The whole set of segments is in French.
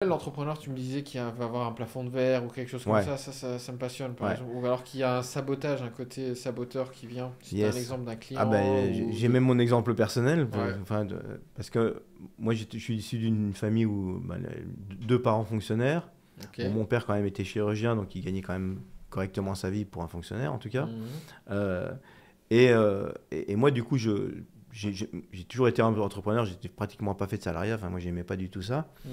L'entrepreneur, tu me disais qu'il va avoir un plafond de verre ou quelque chose comme Ouais, ça me passionne par ouais, exemple. Ou alors qu'il y a un sabotage, un côté saboteur qui vient. Si tu as un yes. exemple d'un Ah client ben, ou j'ai de... même mon exemple personnel, Ouais, enfin, parce que moi je suis issu d'une famille où deux parents fonctionnaires. ok. Bon, mon père quand même était chirurgien, donc il gagnait quand même correctement sa vie pour un fonctionnaire en tout cas. Mhm. Euh, et moi du coup, j'ai toujours été un entrepreneur, j'ai pratiquement pas fait de salariat, enfin moi j'aimais pas du tout ça. Mhm.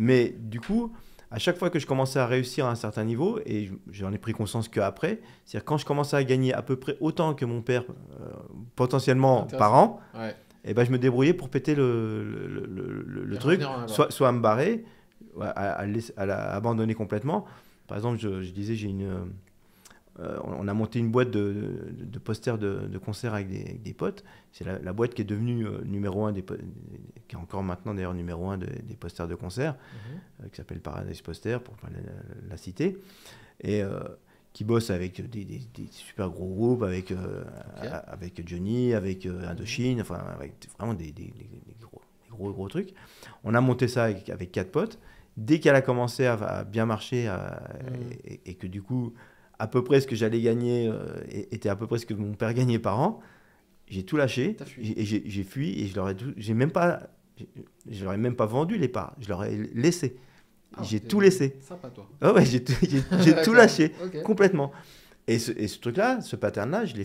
Mais du coup, à chaque fois que je commençais à réussir à un certain niveau, et j'en ai pris conscience qu'après, c'est-à-dire quand je commençais à gagner à peu près autant que mon père, potentiellement par Intéressant. an, Ouais. et ben je me débrouillais pour péter le Et truc, revenir en avant. soit à me barrer, abandonner complètement. Par exemple, je disais, on a monté une boîte de posters de concerts avec des potes. C'est la boîte qui est devenue numéro un, qui est encore maintenant d'ailleurs numéro un des posters de concerts, Mhm. qui s'appelle Paradise Poster, pour pas la citer, et qui bosse avec des super gros groupes, Ok. avec Johnny, avec Mhm. Indochine, enfin avec vraiment gros trucs. On a monté ça avec quatre potes. Dès qu'elle a commencé à bien marcher, Mhm. et que du coup, à peu près ce que j'allais gagner était à peu près ce que mon père gagnait par an, j'ai tout lâché T'as fui. et j'ai fui et j'ai même pas, je leur ai même pas vendu les parts, je leur ai laissé. Ah ouais, J'ai tout t'es laissé. sympa toi. Ah ouais, j'ai tout D'accord. lâché, Ok. complètement. Et ce truc-là, ce pattern-là, je l'ai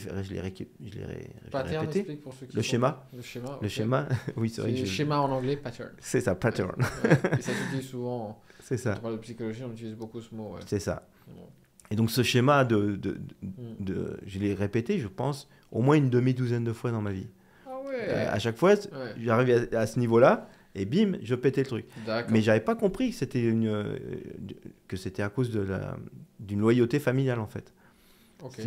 Pattern, répété. explique pour ceux qui Le sont schéma, pas. Le schéma, le ok. schéma, oui, c'est vrai que C'est schéma en anglais, pattern. c'est ça, Ouais, pattern. ouais. Et ça s'utilise souvent, C'est quand on ça, parle de psychologie, on utilise beaucoup ce mot, ouais. c'est ça. Bon. Et donc ce schéma Hmm. je l'ai répété, je pense, au moins une demi-douzaine de fois dans ma vie. Ah À ouais, chaque fois, ouais, j'arrivais à ce niveau-là, et bim, je pétais le truc. Mais d'accord, j'avais pas compris que c'était à cause d'une loyauté familiale, en fait. ok.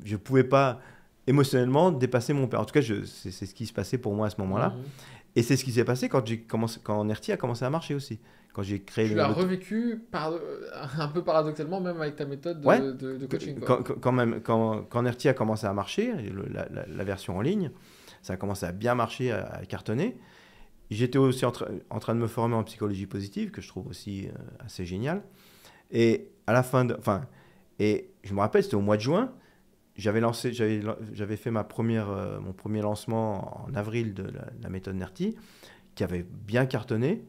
Je pouvais pas émotionnellement dépasser mon père. En tout cas, c'est ce qui se passait pour moi à ce moment-là. Mhm. Et c'est ce qui s'est passé quand Nerti a commencé à marcher aussi. Quand j'ai créé Tu l'as revécu un peu paradoxalement, même avec ta méthode Ouais, de coaching, quoi. quand Nerti a commencé à marcher, la version en ligne, ça a commencé à bien marcher, à cartonner. J'étais aussi en train de me former en psychologie positive, que je trouve aussi assez génial. Et à la fin et je me rappelle, c'était au mois de juin, j'avais fait mon premier lancement en avril de la méthode NERTI, qui avait bien cartonné.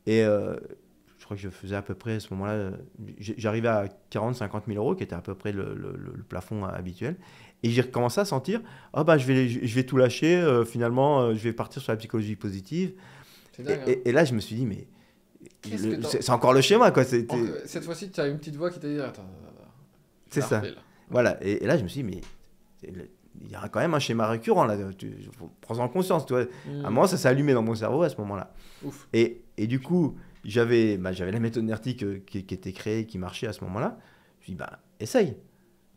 Et je crois que je faisais à peu près à ce moment-là, j'arrivais à 40 000 à 50 000 euros, qui était à peu près le plafond habituel. Et j'ai recommencé à sentir, ah bah je vais tout lâcher, finalement, je vais partir sur la psychologie positive. C'est dingue, hein. Et là, je me suis dit, mais Qu'est-ce que t'en... c'est encore le schéma, quoi. Cette fois-ci, tu as une petite voix qui t'a dit, attends, attends, attends, je C'est la refais, ça. là. Ouais. Voilà. Et là, je me suis dit, mais il y a quand même un schéma récurrent là. Prends-en conscience. Tu vois. À un Hmm. moment, ça s'est allumé dans mon cerveau à ce moment-là. Ouf. Et du coup, j'avais la méthode NERTIC qui était créée, qui marchait à ce moment-là. Je me suis dit, bah, essaye.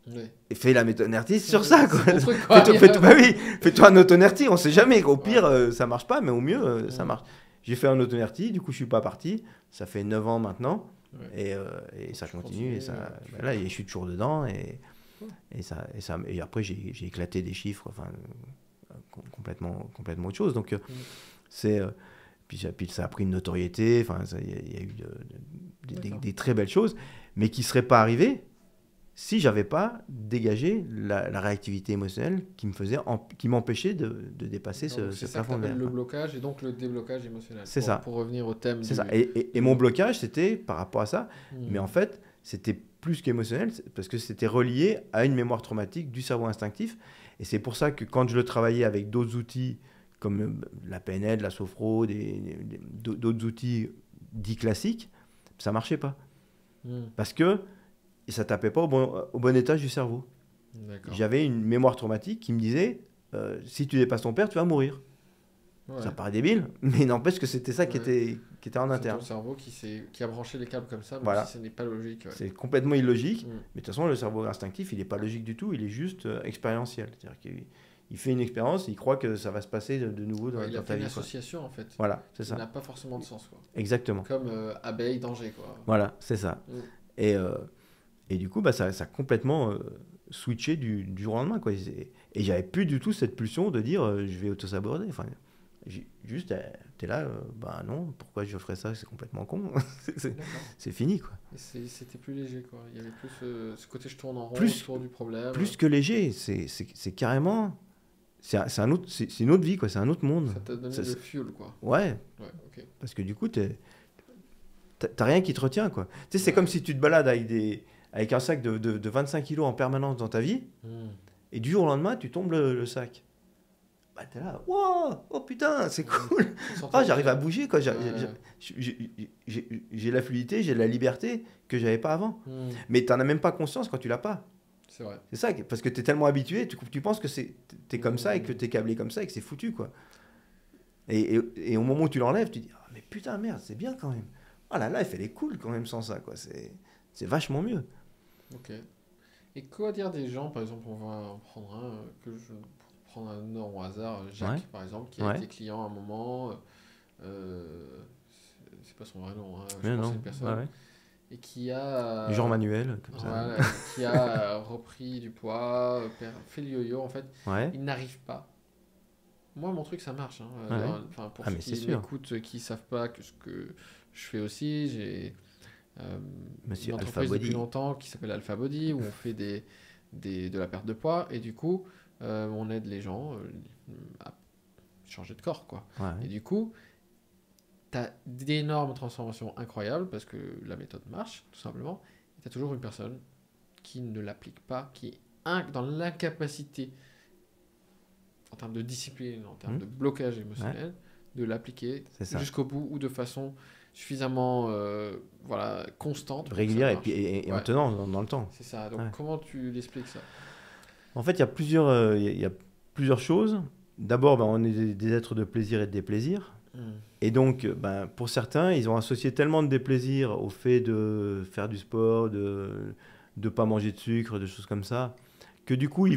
Ouais. Et fais la méthode NERTIC sur ça, quoi. C'est ton truc, quoi. Bah oui, fais-toi un auto-NERTIC, on sait jamais. Au Ouais. pire, ça marche pas, mais au mieux, ça Hmm. marche. J'ai fait un auto-NERTIC, du coup, je suis pas parti. Ça fait 9 ans maintenant. Ouais. Et ça Tu continue. Et continues, ça, tu bah fais là, bien. je suis toujours dedans. Cool. Et après, j'ai éclaté des chiffres, enfin, complètement autre chose. Donc, Hmm. c'est. Puis ça a pris une notoriété, enfin, il y a eu D'accord. des très belles choses, mais qui ne seraient pas arrivées si j'avais pas dégagé la réactivité émotionnelle qui m'empêchait de dépasser D'accord, donc ce c'est ça que tu plafond de appelles verre, le quoi. blocage et donc le déblocage émotionnel. C'est ça, Pour revenir au thème c'est ça. Et mon du... blocage, c'était par rapport à ça, mais en Hmm. fait, c'était plus qu'émotionnel, parce que c'était relié à une mémoire traumatique du cerveau instinctif. Et c'est pour ça que quand je le travaillais avec d'autres outils, comme la PNL, la sophro, d'autres outils dits classiques, ça marchait pas. Hmm. Parce que ça tapait pas au bon étage du cerveau. D'accord. J'avais une mémoire traumatique qui me disait, si tu dépasses ton père, tu vas mourir. Ça Ouais. paraît débile, mais n'empêche que c'était ça Ouais. qui était en C'est ton interne. cerveau qui a branché les câbles comme ça, même si Voilà. ce n'est pas logique. Ouais. C'est complètement illogique, Hmm. mais de toute façon, le cerveau instinctif, il n'est pas logique du tout, il est juste expérientiel. C'est-à-dire qu'il fait une expérience, il croit que ça va se passer de nouveau Ouais, il a dans fait ta une vie, quoi. association en fait, Voilà, c'est qui n'a ça. pas forcément de sens, quoi. Exactement. Comme abeille, danger, quoi. Voilà, c'est ça. Hmm. Et, euh, et du coup, bah, ça a complètement switché du jour au lendemain, quoi. Et j'avais plus du tout cette pulsion de dire je vais auto-saboter. Enfin, Juste, t'es là, bah non, pourquoi je ferais ça? C'est complètement con. C'est D'accord. c'est fini, quoi. Et c'était plus léger, quoi. Il y avait plus ce côté je tourne en rond Plus, autour du problème. plus que léger, c'est carrément. C'est un autre, c'est une autre vie, quoi. C'est un autre monde. Ça t'a donné Ça, le c'est- fuel, quoi. Ouais, Ouais, ok. parce que du coup, t'as rien qui te retient, quoi. Tu sais, c'est Ouais. comme si tu te balades avec un sac de 25 kilos en permanence dans ta vie, Hmm. et du jour au lendemain, tu tombes le sac. Bah, t'es là, wow, oh putain, c'est cool. Ah, j'arrive à bouger, quoi. Ouais. J'ai la fluidité, j'ai la liberté que j'avais pas avant. Hmm. Mais t'en as même pas conscience quand tu l'as pas. C'est vrai. C'est ça, parce que t'es tellement habitué, tu penses que t'es comme ça et que Hmm. t'es câblé comme ça et que c'est foutu, quoi. Et au moment où tu l'enlèves, tu dis, ah, mais putain, merde, c'est bien quand même. Ah là, life, elle est cool quand même sans ça, quoi. C'est vachement mieux. Ok. Et quoi dire des gens, par exemple, on va en prendre un, pour prendre un nom au hasard, Jacques, Ouais. par exemple, qui a Ouais. été client à un moment, c'est pas son vrai nom, hein, je Mais pense que c'est non, une personne, ouais, ouais. et qui a, Jean Manuel, comme ça. voilà, qui a repris du poids, fait le yo-yo, en fait, Ouais. il n'arrive pas. Moi, mon truc, ça marche. Hein. Ouais. Enfin, pour Ah, ceux mais c'est qui sûr. m'écoutent, qui savent pas que ce que je fais aussi, j'ai Monsieur une Alpha entreprise depuis Body. longtemps qui s'appelle Alpha Body, où on fait de la perte de poids, et du coup, on aide les gens à changer de corps, quoi. Ouais. Et du coup, tu as d'énormes transformations incroyables, parce que la méthode marche, tout simplement, et tu as toujours une personne qui ne l'applique pas, qui est dans l'incapacité, en termes de discipline, en termes de blocage émotionnel, de l'appliquer C'est ça. jusqu'au bout, ou de façon suffisamment voilà, constante. pour que ça Régulière et, marche. puis, et en Ouais. tenant dans le temps. C'est ça. Donc, Ouais. comment tu l'expliques ça? En fait, il y a plusieurs choses. D'abord, ben, on est des êtres de plaisir et de déplaisir. Et donc, ben, pour certains, ils ont associé tellement de déplaisir au fait de faire du sport, de ne pas manger de sucre, de choses comme ça, que du coup,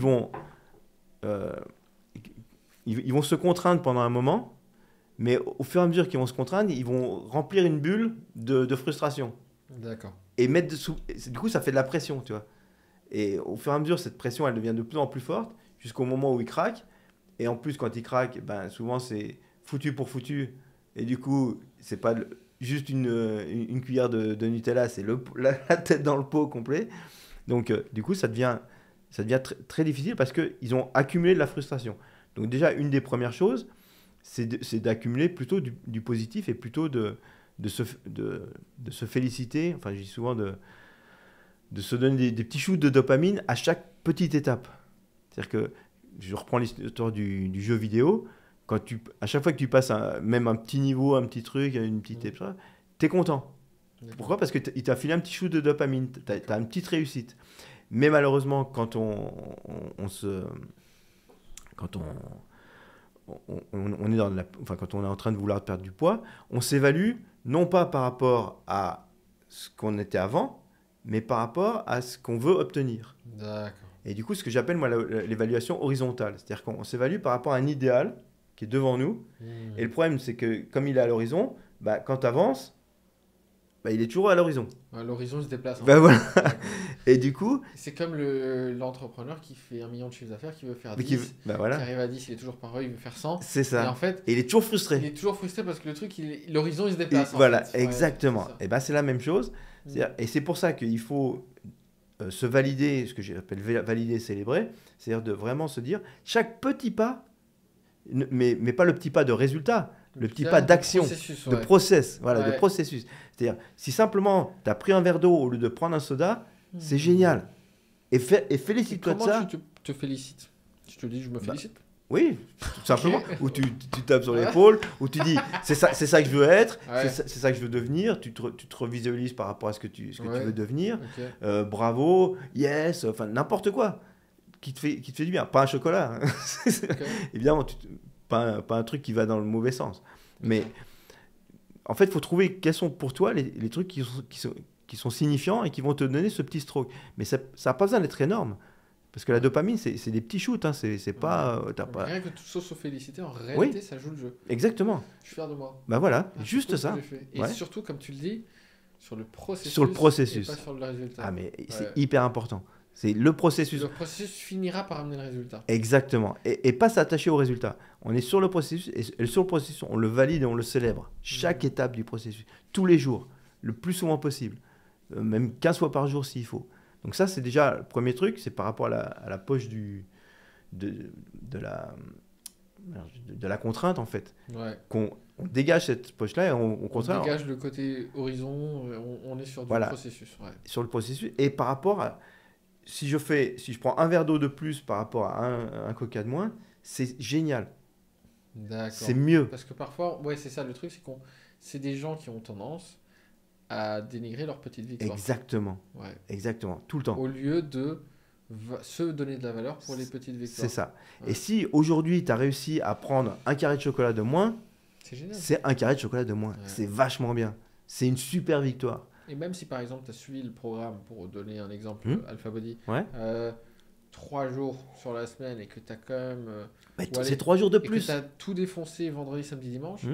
euh, ils vont se contraindre pendant un moment, mais au fur et à mesure qu'ils vont se contraindre, ils vont remplir une bulle de frustration. D'accord. Et du coup, ça fait de la pression, tu vois. Et au fur et à mesure, cette pression, elle devient de plus en plus forte, jusqu'au moment où ils craquent. Et en plus, quand ils craquent, ben, souvent, c'est foutu pour foutu. Et du coup, c'est pas juste une cuillère de Nutella, c'est la tête dans le pot complet. Donc, du coup, ça devient très, très difficile parce qu'ils ont accumulé de la frustration. Donc, déjà, une des premières choses, c'est d'accumuler plutôt du positif et plutôt de se féliciter. Enfin, je dis souvent de se donner des petits shoots de dopamine à chaque petite étape. C'est-à-dire que, je reprends l'histoire du jeu vidéo, à chaque fois que tu passes même un petit niveau, un petit truc, une petite épreuve, t'es content. D'accord. Pourquoi? Parce qu'il t'a filé un petit shoot de dopamine, t'as une petite réussite. Mais malheureusement, quand on est quand on est en train de vouloir perdre du poids, on s'évalue non pas par rapport à ce qu'on était avant, mais par rapport à ce qu'on veut obtenir. D'accord. Et du coup, ce que j'appelle moi l'évaluation horizontale, c'est-à-dire qu'on s'évalue par rapport à un idéal qui est devant nous. Et le problème, c'est que comme il est à l'horizon, bah, quand tu avances, bah, il est toujours à l'horizon. Ouais, l'horizon il se déplace. Bah, voilà. D'accord. Et du coup, C'est comme l'entrepreneur qui fait 1 million de chiffre d'affaires, qui veut faire 10, bah, qui voilà. arrive à 10, il est toujours pas heureux, il veut faire 100. C'est Et ça. en fait, Et il est toujours il frustré. est toujours frustré parce que le truc, l'horizon il se Et déplace. en voilà, fait. Ouais, exactement. c'est ça. Et ben c'est la même chose. Et c'est pour ça qu'il faut se valider, ce que j'appelle valider et célébrer, c'est-à-dire de vraiment se dire chaque petit pas, mais pas le petit pas de résultat, le petit pas d'action, de process, voilà, de processus. C'est-à-dire, si simplement tu as pris un verre d'eau au lieu de prendre un soda, c'est génial. Et félicite-toi de ça. Comment tu te félicites? Je te dis, je me félicite. Oui, tout simplement. Ou tu tapes sur l'épaule, ou tu dis c'est ça que je veux être, c'est ça que je veux devenir. Tu te revisualises par rapport à ce que tu veux devenir. Okay. Bravo, yes, enfin n'importe quoi qui te fait du bien. Pas un chocolat, hein. Okay. Évidemment, pas un truc qui va dans le mauvais sens. Mais en fait, il faut trouver quels sont pour toi les trucs qui sont signifiants et qui vont te donner ce petit stroke. Mais ça n'a pas besoin d'être énorme. Parce que la dopamine, c'est des petits shoots, hein, c'est pas... Rien que tout ça se féliciter, en réalité, ça joue le jeu. Exactement. Je suis fier de moi. Bah voilà, juste ça. Et surtout, comme tu le dis, sur le processus. Sur le processus. Et pas sur le résultat. Ah mais c'est hyper important. C'est le processus. Le processus finira par amener le résultat. Exactement. Et pas s'attacher au résultat. On est sur le processus et sur le processus, on le valide et on le célèbre. Chaque étape du processus, tous les jours, le plus souvent possible. Même 15 fois par jour s'il faut. Donc ça, c'est déjà le premier truc, c'est par rapport à la poche de la contrainte, en fait. Ouais. On dégage cette poche-là et On contraint dégage le côté horizon, on est sur du processus. Ouais. sur le processus. Et par rapport à... Si je prends un verre d'eau de plus par rapport à un coca de moins, c'est génial. D'accord. C'est mieux. Parce que parfois, ouais, c'est ça le truc, c'est des gens qui ont tendance à dénigrer leur petite victoire. Exactement. Ouais. Exactement. Tout le temps. Au lieu de se donner de la valeur pour les petites victoires. C'est ça. Ouais. Et si aujourd'hui, tu as réussi à prendre un carré de chocolat de moins, c'est génial. C'est un carré de chocolat de moins. Ouais. C'est vachement bien. C'est une super victoire. Et même si par exemple, tu as suivi le programme, pour donner un exemple, Alpha Body, 3 jours sur la semaine et que tu as quand même... c'est 3 jours de plus. Et que tu as tout défoncé vendredi, samedi, dimanche,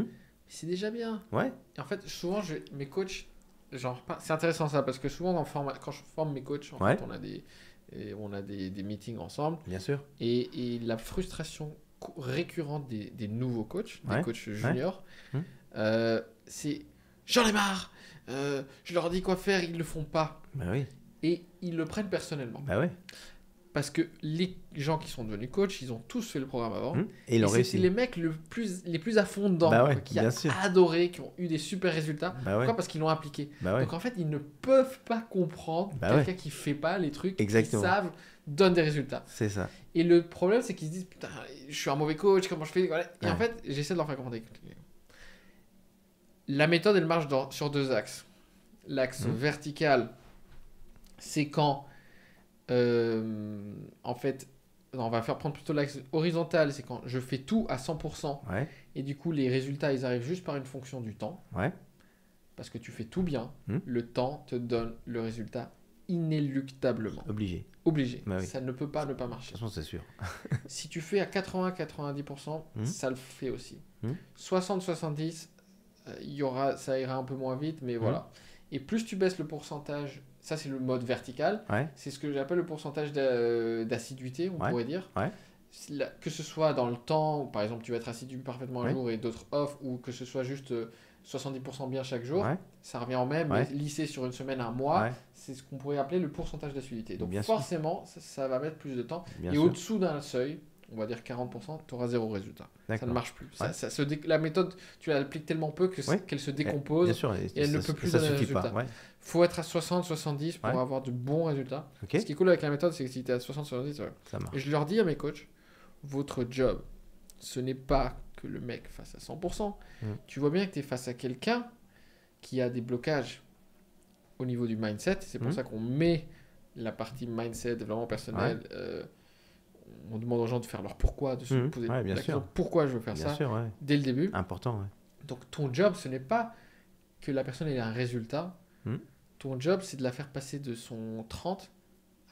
c'est déjà bien. Ouais. Et en fait, souvent, mes coachs, c'est intéressant ça, parce que souvent, quand je forme mes coachs, en fait, on a des meetings ensemble. Bien sûr. Et la frustration récurrente des nouveaux coachs, des coachs juniors, c'est « j'en ai marre, je leur dis quoi faire, ils le font pas ». Bah oui. Et ils le prennent personnellement. Bah ouais. Parce que les gens qui sont devenus coachs, ils ont tous fait le programme avant. Et ils ont réussi. C'est les mecs les plus à fond dedans, qui ont adoré, qui ont eu des super résultats. Pourquoi ? Parce qu'ils l'ont appliqué. Donc en fait, ils ne peuvent pas comprendre quelqu'un qui ne fait pas les trucs qu'ils savent donne des résultats. C'est ça. Et le problème, c'est qu'ils se disent, putain, je suis un mauvais coach, comment je fais ? Et en fait, j'essaie de leur faire comprendre. La méthode, elle marche sur 2 axes. L'axe vertical, c'est quand... en fait, on va prendre plutôt l'axe horizontal, c'est quand je fais tout à 100% et du coup les résultats ils arrivent juste par une fonction du temps parce que tu fais tout bien, le temps te donne le résultat inéluctablement. Obligé. Bah oui. Ça ne peut pas ne pas marcher. De toute façon, c'est sûr. Si tu fais à 80-90%, ça le fait aussi. 60-70, ça ira un peu moins vite, mais voilà. Et plus tu baisses le pourcentage, ça c'est le mode vertical, c'est ce que j'appelle le pourcentage d'assiduité, on pourrait dire. Que ce soit dans le temps, où, par exemple tu vas être assidu parfaitement un jour et d'autres off, ou que ce soit juste 70% bien chaque jour, ça revient en même, mais lissé sur une semaine, un mois, c'est ce qu'on pourrait appeler le pourcentage d'assiduité. Donc forcément, ça va mettre plus de temps. Et au-dessous d'un seuil, on va dire 40%, tu auras 0 résultat. Ça ne marche plus. La méthode, tu l'appliques tellement peu qu'elle se décompose et elle ne peut plus donner de résultat. Il faut être à 60-70 pour avoir de bons résultats. Ce qui est cool avec la méthode, c'est que si tu es à 60-70, ça marche. Et je leur dis à mes coachs, votre job, ce n'est pas que le mec fasse à 100%. Tu vois bien que tu es face à quelqu'un qui a des blocages au niveau du mindset. C'est pour ça qu'on met la partie mindset vraiment personnelle. On demande aux gens de faire leur pourquoi, de se poser la question pourquoi je veux faire ça dès le début. Important, Donc ton job, ce n'est pas que la personne ait un résultat. Ton job, c'est de la faire passer de son 30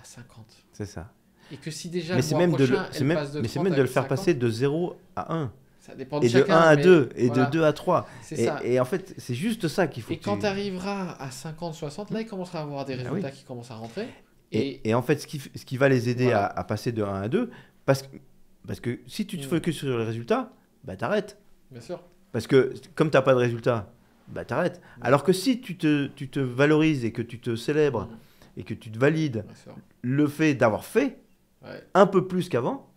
à 50. C'est ça. Et que si déjà mais c'est même de le faire 50, passer de 0 à 1. Ça dépend de et chacun, de 1 à 2, et voilà. de 2 à 3. Ça. Et en fait, c'est juste ça qu'il faut. Et quand tu arriveras à 50-60, là, il commencera à avoir des résultats qui commencent à rentrer. Et en fait, ce qui va les aider à passer de 1 à 2, parce que si tu te focuses sur les résultats, bah t'arrêtes. Bien sûr. Parce que comme tu n'as pas de résultats, bah t'arrêtes. Alors que si tu te valorises et que tu te célèbres et que tu te valides le fait d'avoir fait un peu plus qu'avant,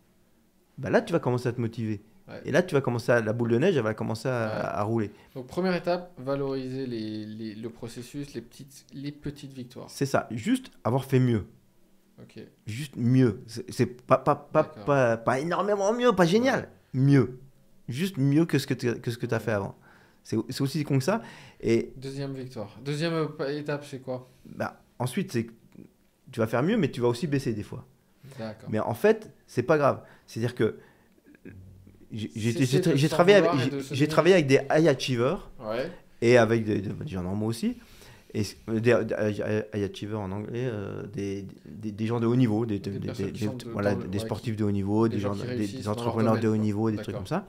bah là tu vas commencer à te motiver. Et là tu vas commencer la boule de neige, elle va commencer à rouler. Donc première étape, valoriser le processus, les petites victoires. C'est ça, juste avoir fait mieux. Okay. Juste mieux. C'est pas énormément mieux, pas génial. Mieux. Juste mieux que ce que tu as fait avant. C'est aussi con que ça. Et deuxième victoire. Deuxième étape, c'est quoi ? Bah, ensuite, c'est que tu vas faire mieux, mais tu vas aussi baisser des fois. D'accord. Mais en fait, c'est pas grave. C'est-à-dire que j'ai travaillé avec des high achievers et avec des gens normaux aussi. Et des high achievers en anglais, des gens de haut niveau, des sportifs de haut niveau, des entrepreneurs de haut niveau, des trucs comme ça.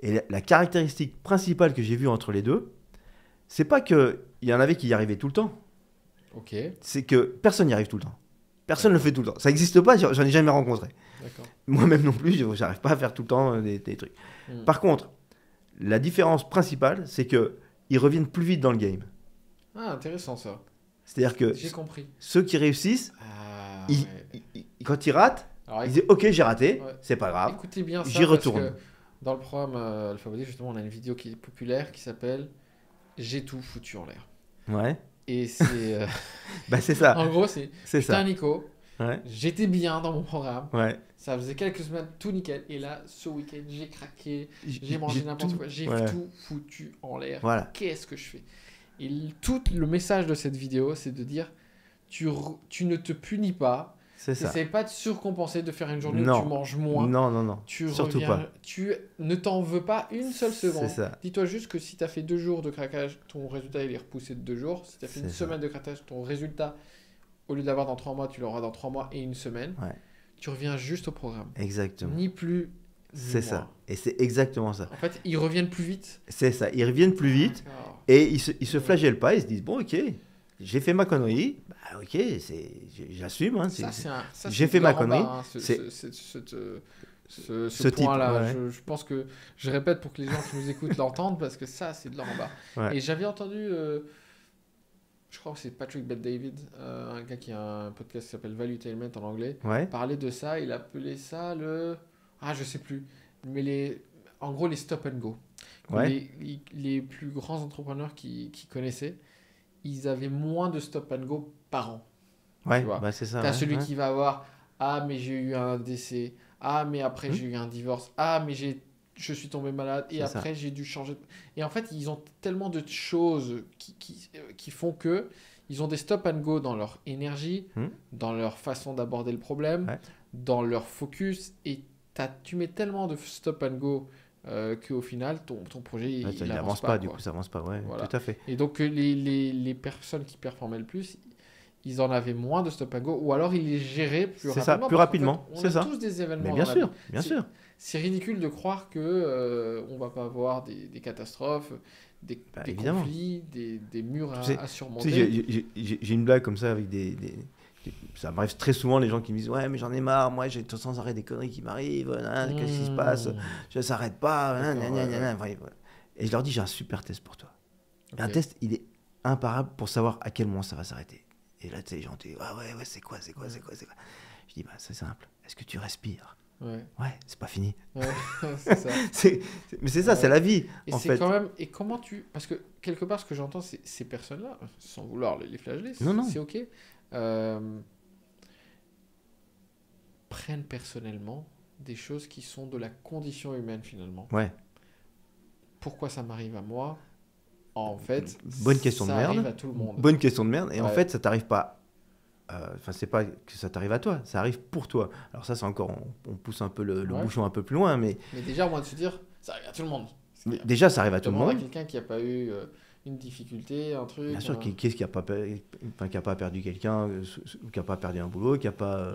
Et la caractéristique principale que j'ai vue entre les deux, c'est pas qu'il y en avait qui y arrivaient tout le temps. Ok. C'est que personne n'y arrive tout le temps. Personne ne le fait tout le temps. Ça n'existe pas, j'en ai jamais rencontré. D'accord. Moi-même non plus, j'arrive pas à faire tout le temps des trucs. Par contre, la différence principale, c'est qu'ils reviennent plus vite dans le game. Ah, intéressant ça. C'est-à-dire que J'ai compris. ceux qui réussissent, Ah, quand ils ratent, Alors, ils disent ok, j'ai raté, Ouais. c'est pas grave. écoutez bien ça. J'y retourne. Parce que dans le programme Alpha Body, justement, on a une vidéo qui est populaire qui s'appelle J'ai tout foutu en l'air. Ouais, Et c'est. bah c'est ça, En gros, c'est. c'est Putain, ça. Nico, Ouais, j'étais bien dans mon programme. ouais. Ça faisait quelques semaines, tout nickel. Et là, ce week-end, j'ai craqué. J'ai mangé n'importe quoi. J'ai ouais. tout foutu en l'air. Voilà, Qu'est-ce que je fais? Et tout le message de cette vidéo, c'est de dire tu ne te punis pas. c'est ça. N'essaie pas de surcompenser, de faire une journée où Non. tu manges moins. Non, non, non. Tu Surtout reviens, pas. tu ne t'en veux pas une seule seconde. C'est ça. Dis-toi juste que si tu as fait 2 jours de craquage, ton résultat il est repoussé de 2 jours. Si tu as fait une C'est ça. semaine de craquage, ton résultat, au lieu d'avoir dans 3 mois, tu l'auras dans 3 mois et une semaine. Ouais. Tu reviens juste au programme. Exactement. Ni plus, ni C'est moins. ça. Et c'est exactement ça. En fait, ils reviennent plus vite. C'est ça. Ils reviennent plus vite D'accord. et ils se flagellent pas. Ils se disent bon, ok, j'ai fait ma connerie. Bah, ok, j'assume. Hein, Ça, ça, j'ai c'est fait de ma leur en connerie. bas, hein, C'est- ce type, point-là. ouais. Je pense que je répète pour que les gens qui nous écoutent l'entendent parce que ça, c'est de leur en bas. Ouais. Et j'avais entendu, je crois que c'est Patrick Bet-David, un gars qui a un podcast qui s'appelle Valuetainment en anglais, Ouais. parler de ça. Il appelait ça le. Ah, je sais plus. Mais en gros, les stop and go. Ouais. Les plus grands entrepreneurs qui connaissaient, ils avaient moins de stop and go par an. Ouais. Tu vois. Bah, c'est ça. T'as ouais, celui ouais. qui va avoir ah mais j'ai eu un décès, ah mais après j'ai eu un divorce, ah mais je suis tombé malade et C'est ça. après j'ai dû changer et en fait ils ont tellement de choses qui font que ils ont des stop and go dans leur énergie, dans leur façon d'aborder le problème, Ouais. dans leur focus et tu mets tellement de stop and go qu'au final ton projet Ouais, il il avance avance pas, pas, du quoi. coup, ça avance pas. Ouais, Voilà. tout à fait. Et donc les personnes qui performaient le plus, ils en avaient moins de stop and go, ou alors ils les géraient plus C'est ça, rapidement. plus parce qu'en rapidement, fait, on c'est a ça. tous des événements Mais dans bien la sûr, vie. bien sûr. C'est ridicule de croire que on va pas avoir des catastrophes, des évidemment. conflits, des murs Tu sais- à Tu sais, surmonter. j'ai une blague comme ça avec ça m'arrive très souvent, les gens qui me disent ouais mais j'en ai marre, moi j'ai sans arrêt des conneries qui m'arrivent, qu'est-ce qui se passe, je s'arrête pas, D'accord, ouais. Et je leur dis j'ai un super test pour toi. Ok. Un test, il est imparable pour savoir à quel moment ça va s'arrêter. Et là tu sais les gens disent ouais c'est quoi. Je dis bah c'est simple, est-ce que tu respires? Ouais, Ouais, c'est pas fini. ouais, c'est ça. Mais c'est ça, Ouais. c'est la vie Et en c'est fait. quand même. Et comment tu. Parce que quelque part, ce que j'entends, c'est ces personnes-là, sans vouloir les flageller, Non. c'est ok, prennent personnellement des choses qui sont de la condition humaine finalement. Ouais. Pourquoi ça m'arrive à moi? En fait, Bonne question de ça merde. arrive à tout le monde. Bonne question de merde. Et en Ouais. fait, ça t'arrive pas. Enfin, c'est pas que ça t'arrive à toi, ça arrive pour toi. Alors ça, c'est encore, on pousse un peu le Ouais. bouchon un peu plus loin, mais Mais déjà, au moins de se dire, ça arrive à tout le monde. déjà, ça arrive à tout le Demande à monde. quelqu'un qui n'a pas eu une difficulté, un truc. Bien sûr, qu'est-ce qui a pas, qui a pas perdu quelqu'un, qui a pas perdu un boulot, qui a pas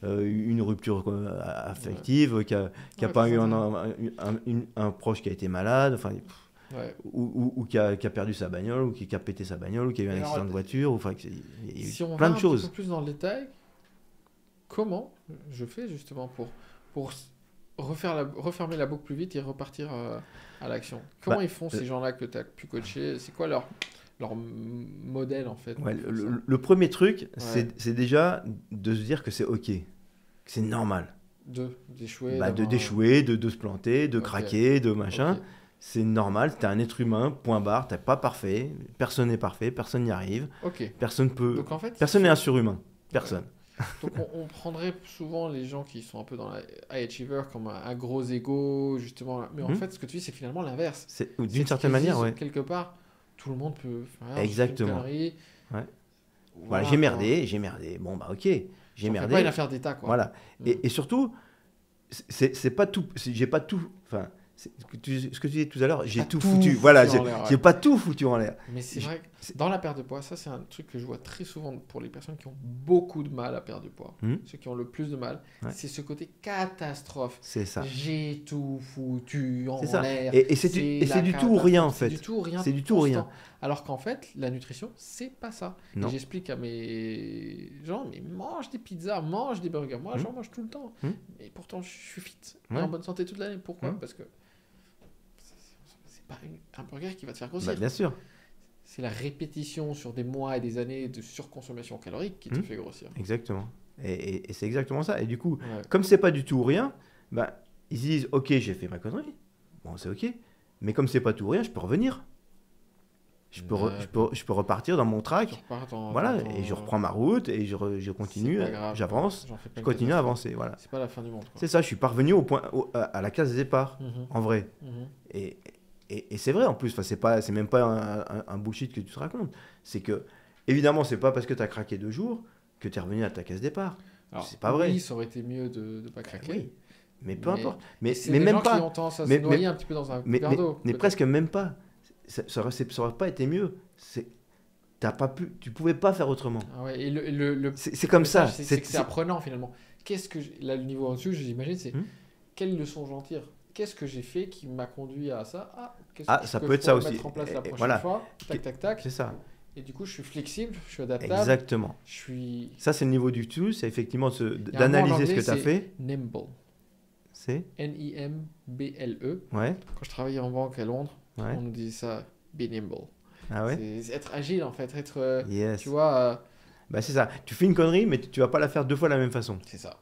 eu une rupture affective, qui a Ouais, pas c'est eu ça. un proche qui a été malade, enfin, Ouais. ou qui a perdu sa bagnole, ou qui a pété sa bagnole, ou qui a eu un Alors, accident de voiture, enfin, il y a eu Si on plein va de un choses. petit peu plus dans le détail, comment je fais justement pour refermer la boucle plus vite et repartir à l'action? Comment Bah, ils font ces gens-là que tu as pu coacher? C'est quoi leur modèle en fait? Ouais, pour faire ça le premier truc, Ouais. c'est déjà de se dire que c'est ok, que c'est normal. D'échouer, Bah, de d'avoir- d'échouer, de se planter, de Ok. craquer, de machin. Ok. C'est normal, t'es un être humain, point barre, t'es pas parfait, personne n'est parfait, personne n'y arrive, Ok. personne Donc en fait, personne n'est un surhumain, personne. donc on prendrait souvent les gens qui sont un peu dans la high achiever comme un gros ego justement. Mais en fait, ce que tu dis, c'est finalement l'inverse. C'est C'est d'une que certaine ils manière, disent, ouais. quelque part, tout le monde peut faire Exactement. une connerie. Ouais. Voilà, Voilà, j'ai merdé. Bon bah ok, j'ai J'en fais merdé. pas une affaire d'état, quoi. Voilà. Mm. Et surtout, c'est pas tout, j'ai pas tout, enfin, ce que tu disais tout à l'heure, j'ai Pas tout tout foutu. Voilà, foutu en l'air, ouais. j'ai pas tout foutu en l'air. Mais c'est vrai que Dans la perte de poids, ça c'est un truc que je vois très souvent pour les personnes qui ont beaucoup de mal à perdre du poids. Ceux qui ont le plus de mal, c'est ce côté catastrophe. C'est ça. J'ai tout foutu en C'est ça. l'air. Et c'est du tout ou rien en fait. C'est du tout ou rien. C'est du tout ou rien. Alors qu'en fait, la nutrition, c'est pas ça. Non. Et j'explique à mes gens, mais mange des pizzas, mange des burgers. Moi, j'en mange tout le temps. Et pourtant, je suis fit et en bonne santé toute l'année. Pourquoi Parce que c'est pas un burger qui va te faire grossir. Bien sûr. C'est la répétition sur des mois et des années de surconsommation calorique qui te fait grossir. Exactement. Et c'est exactement ça. Et du coup, comme c'est pas du tout ou rien, ils se disent, ok, j'ai fait ma connerie. Bon, c'est ok. Mais comme c'est pas tout ou rien, je peux revenir. Je peux repartir dans mon track. Voilà, et je reprends ma route et je continue, j'avance, je continue à avancer. Voilà. C'est pas la fin du monde. C'est ça, je suis parvenu à la case de départ, en vrai. Et c'est vrai en plus, c'est même pas un bullshit que tu te racontes. C'est que, évidemment, c'est pas parce que tu as craqué 2 jours que tu es revenu à ta case départ. C'est pas vrai. Oui, ça aurait été mieux de ne pas craquer. Oui. Mais peu importe. Mais même même pas. pas. Qui ont tendance à se noyer un petit peu dans un verre d'eau. Mais presque même pas. Ça aurait pas été mieux. Tu pouvais pas faire autrement. Ah ouais, et c'est comme ça. C'est apprenant finalement. Là, le niveau en dessous, j'imagine, c'est quelle leçon j'en tire. Qu'est-ce que j'ai fait qui m'a conduit à ça? Ça peut être ça aussi. Mettre en place la prochaine fois. Tac. C'est ça. Et du coup, je suis flexible, je suis adaptable. Exactement. Ça, c'est le niveau du tout. C'est effectivement d'analyser ce que tu as fait. Nimble. C'est Nimble. Ouais. Quand je travaillais en banque à Londres, on nous disait ça, be nimble. Ah ouais. C'est être agile en fait, être. Yes. Tu vois. C'est ça. Tu fais une connerie, mais tu vas pas la faire 2 fois de la même façon. C'est ça.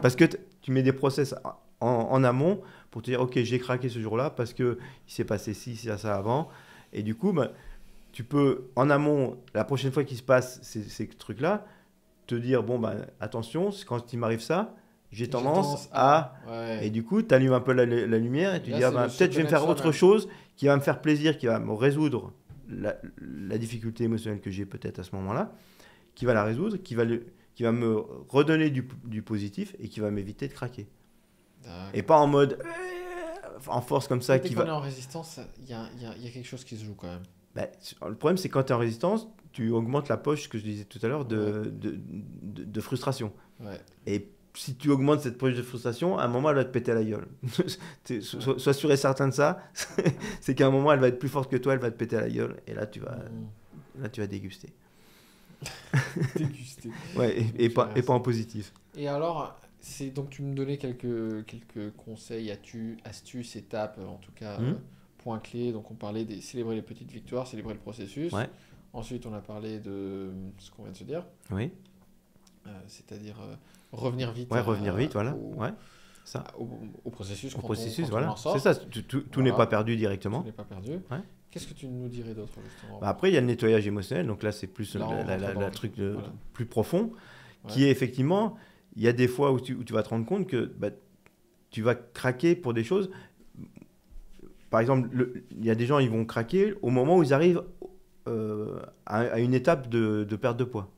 Parce que tu mets des process en amont pour te dire, ok, j'ai craqué ce jour-là parce que il s'est passé ci, ça avant. Et du coup, tu peux en amont, la prochaine fois qu'il se passe ces trucs-là, te dire, bon, attention, quand il m'arrive ça, j'ai tendance à... Ouais. Et du coup, tu allumes un peu la lumière et tu dis, peut-être je vais me faire autre chose qui va me faire plaisir, qui va me résoudre la difficulté émotionnelle que j'ai peut-être à ce moment-là, qui va la résoudre, qui va me redonner du positif et qui va m'éviter de craquer. Et pas en mode en force comme ça. Dès qu'on est en résistance, il y a quelque chose qui se joue quand même. Le problème, c'est quand tu es en résistance, tu augmentes la poche, que je disais tout à l'heure, de frustration. Ouais. Et si tu augmentes cette poche de frustration, à un moment, elle va te péter à la gueule. Sois sûr et certain de ça. C'est qu'à un moment, elle va être plus forte que toi, elle va te péter à la gueule. Et là, tu vas déguster. Déguster. Ouais, et pas en positif. Et alors, donc tu me donnais quelques conseils, astuces, étapes, en tout cas, points clés. Donc on parlait de célébrer les petites victoires, célébrer le processus. Ouais. Ensuite, on a parlé de ce qu'on vient de se dire. Oui. C'est-à-dire revenir vite. Ouais, revenir vite, voilà. Ça. Au processus. Au processus, on voilà. en sort. C'est ça, tout n'est pas perdu directement. Tout n'est pas perdu. Ouais. Qu'est-ce que tu nous dirais d'autre, justement? Après, il y a le nettoyage émotionnel. Donc là, c'est plus le truc plus profond, qui est effectivement, il y a des fois où tu vas te rendre compte que tu vas craquer pour des choses. Par exemple, il y a des gens, ils vont craquer au moment où ils arrivent à une étape de perte de poids.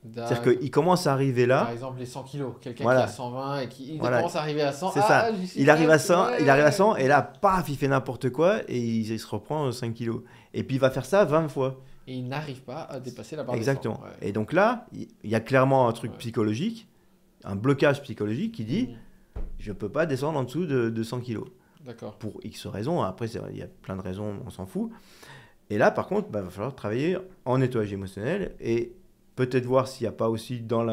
C'est-à-dire qu'ils commencent à arriver là. Par exemple, les 100 kilos. Quelqu'un qui a 120 et qui commence à arriver à 100. C'est ça. Il arrive à 100 et là, paf, il fait n'importe quoi et il se reprend 5 kilos. Et puis il va faire ça 20 fois. Et il n'arrive pas à dépasser la barre Exactement. des 100. Ouais. Et donc là, il y a clairement un truc psychologique, un blocage psychologique qui dit je ne peux pas descendre en dessous de 100 kilos. D'accord. Pour X raisons. Après, il y a plein de raisons, on s'en fout. Et là, par contre, il va falloir travailler en nettoyage émotionnel et peut-être voir s'il n'y a pas aussi dans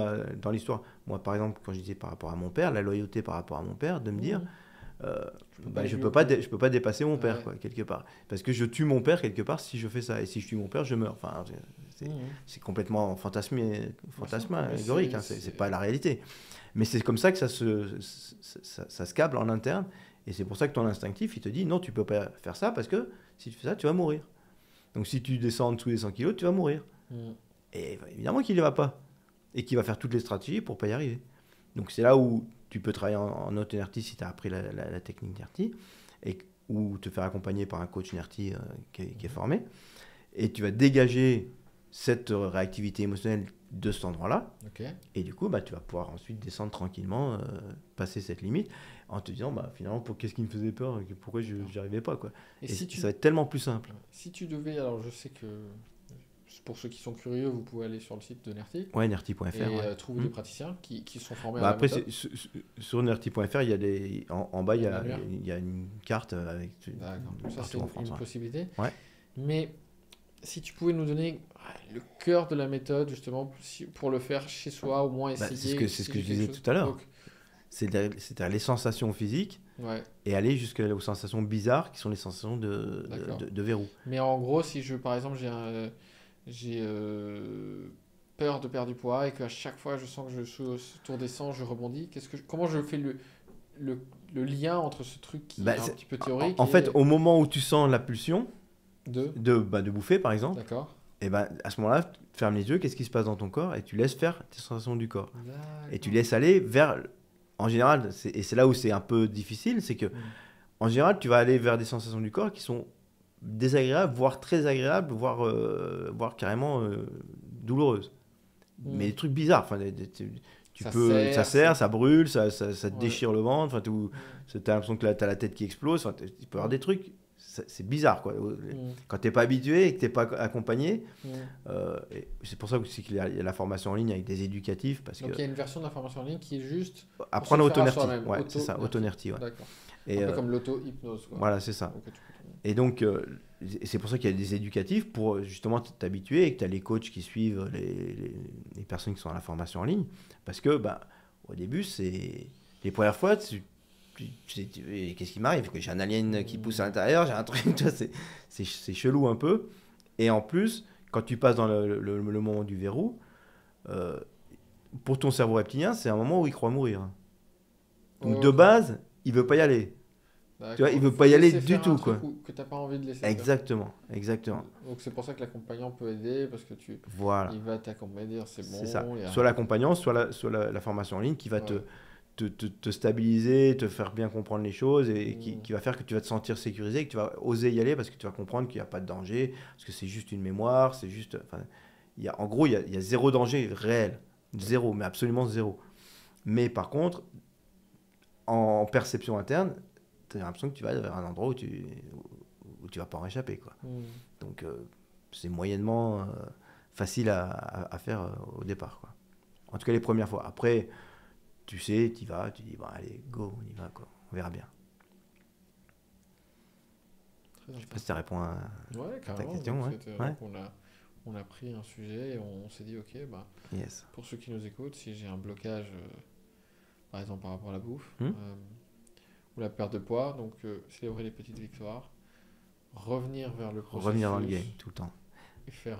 l'histoire. Moi, par exemple, quand je disais par rapport à mon père, la loyauté par rapport à mon père, de me dire je peux pas dépasser mon père, quoi, quelque part. Parce que je tue mon père quelque part si je fais ça. Et si je tue mon père, je meurs. Enfin, c'est complètement fantasmagorique. C'est pas la réalité. Mais c'est comme ça que ça se câble en interne. Et c'est pour ça que ton instinctif, il te dit non, tu peux pas faire ça parce que si tu fais ça, tu vas mourir. Donc si tu descends en dessous des 100 kilos, tu vas mourir. Et évidemment qu'il ne va pas. Et qu'il va faire toutes les stratégies pour ne pas y arriver. Donc c'est là où tu peux travailler en auto-NERTI si tu as appris la technique NERTI, ou te faire accompagner par un coach NERTI qui est formé. Et tu vas dégager cette réactivité émotionnelle de cet endroit-là. Okay. Et du coup, tu vas pouvoir ensuite descendre tranquillement, passer cette limite, en te disant, finalement, qu'est-ce qui me faisait peur, pourquoi je n'y arrivais pas, quoi. Et ça va être tellement plus simple. Si tu devais, alors je sais que pour ceux qui sont curieux, vous pouvez aller sur le site de Nerti Ouais, nerti.fr. et Ouais. trouver des praticiens qui sont formés Bah à la après, méthode. sur nerti.fr, il y a en bas, Il y a un annuaire. il y a une carte avec D'accord. Ça, partout c'est en France. une Ouais. possibilité. Ouais. Mais si tu pouvais nous donner le cœur de la méthode, justement, pour le faire chez soi, au moins Bah, essayer. c'est ce que je disais tout à l'heure. Donc, C'est-à-dire les sensations physiques ouais. et aller jusqu'aux sensations bizarres qui sont les sensations D'accord. de verrou. Mais en gros, si par exemple, j'ai peur de perdre du poids et qu'à chaque fois je sens que je suis au tour des 100, je rebondis, comment je fais le lien entre ce truc qui Bah, est un c'est- petit peu théorique En et fait, au moment où tu sens la pulsion de... de bouffer, par exemple, D'accord. et ben, à ce moment-là, tu fermes les yeux, qu'est-ce qui se passe dans ton corps et tu laisses faire tes sensations du corps. Et tu laisses aller vers... En général, et c'est là où c'est un peu difficile, c'est que en général, tu vas aller vers des sensations du corps qui sont désagréables, voire très agréables, voire carrément douloureuses. Mais des trucs bizarres. Enfin, Ça ça serre, serre, ça brûle, ça te Ouais. déchire le ventre. Enfin, t'as l'impression que tu as la tête qui explose. Enfin, il peut y avoir des trucs. C'est bizarre, quoi. Quand t'es pas habitué et que t'es pas accompagné, et c'est pour ça aussi qu'il y a la formation en ligne avec des éducatifs, parce Donc que il y a une version de la formation en ligne qui est juste apprendre à se faire à autonerti. soi-même, Ouais, c'est ça, auto-nerti. autonerti. Ouais. D'accord. Et Un peu comme l'auto-hypnose, quoi. voilà, c'est ça. Donc, tu peux- Et donc, c'est pour ça qu'il y a des éducatifs pour justement t'habituer et que tu as les coachs qui suivent les personnes qui sont à la formation en ligne. Parce que, bah, au début, c'est les premières fois, qu'est-ce qui m'arrive? Que j'ai un alien qui pousse à l'intérieur, j'ai un truc, tu vois, c'est chelou un peu. Et en plus, quand tu passes dans le moment du verrou, pour ton cerveau reptilien, c'est un moment où il croit mourir. Donc, de Ok. base, il veut pas y aller. Tu vois, il veut Faut pas y aller laisser du faire tout, un truc quoi. que t'as pas envie de laisser faire. Exactement, exactement. Donc c'est pour ça que l'accompagnant peut aider parce que Voilà, il va t'accompagner, dire c'est bon. c'est ça. il y a- Soit l'accompagnant, soit la formation en ligne qui va Ouais. te stabiliser, te faire bien comprendre les choses et Mm. qui va faire que tu vas te sentir sécurisé, que tu vas oser y aller parce que tu vas comprendre qu'il n'y a pas de danger, parce que c'est juste une mémoire, c'est juste... Enfin, en gros, il y a zéro danger réel. Zéro, mais absolument zéro. Mais par contre, en perception interne, tu as l'impression que tu vas vers un endroit où tu vas pas en échapper, quoi. Mm. Donc, c'est moyennement facile à faire au départ, quoi. En tout cas, les premières fois. Après, tu sais, tu y vas, tu dis, bon, allez, go, on y va, quoi. On verra bien. Très Je sais pas si ça répond à... Ouais, carrément. question, Donc, ouais. c'était- Ouais. donc, on a pris un sujet et on s'est dit, ok, bah, Yes. pour ceux qui nous écoutent, si j'ai un blocage, par exemple par rapport à la bouffe, Hmm. ou la perte de poids, donc célébrer les petites victoires, revenir vers le processus Revenir dans le game, tout le temps. et faire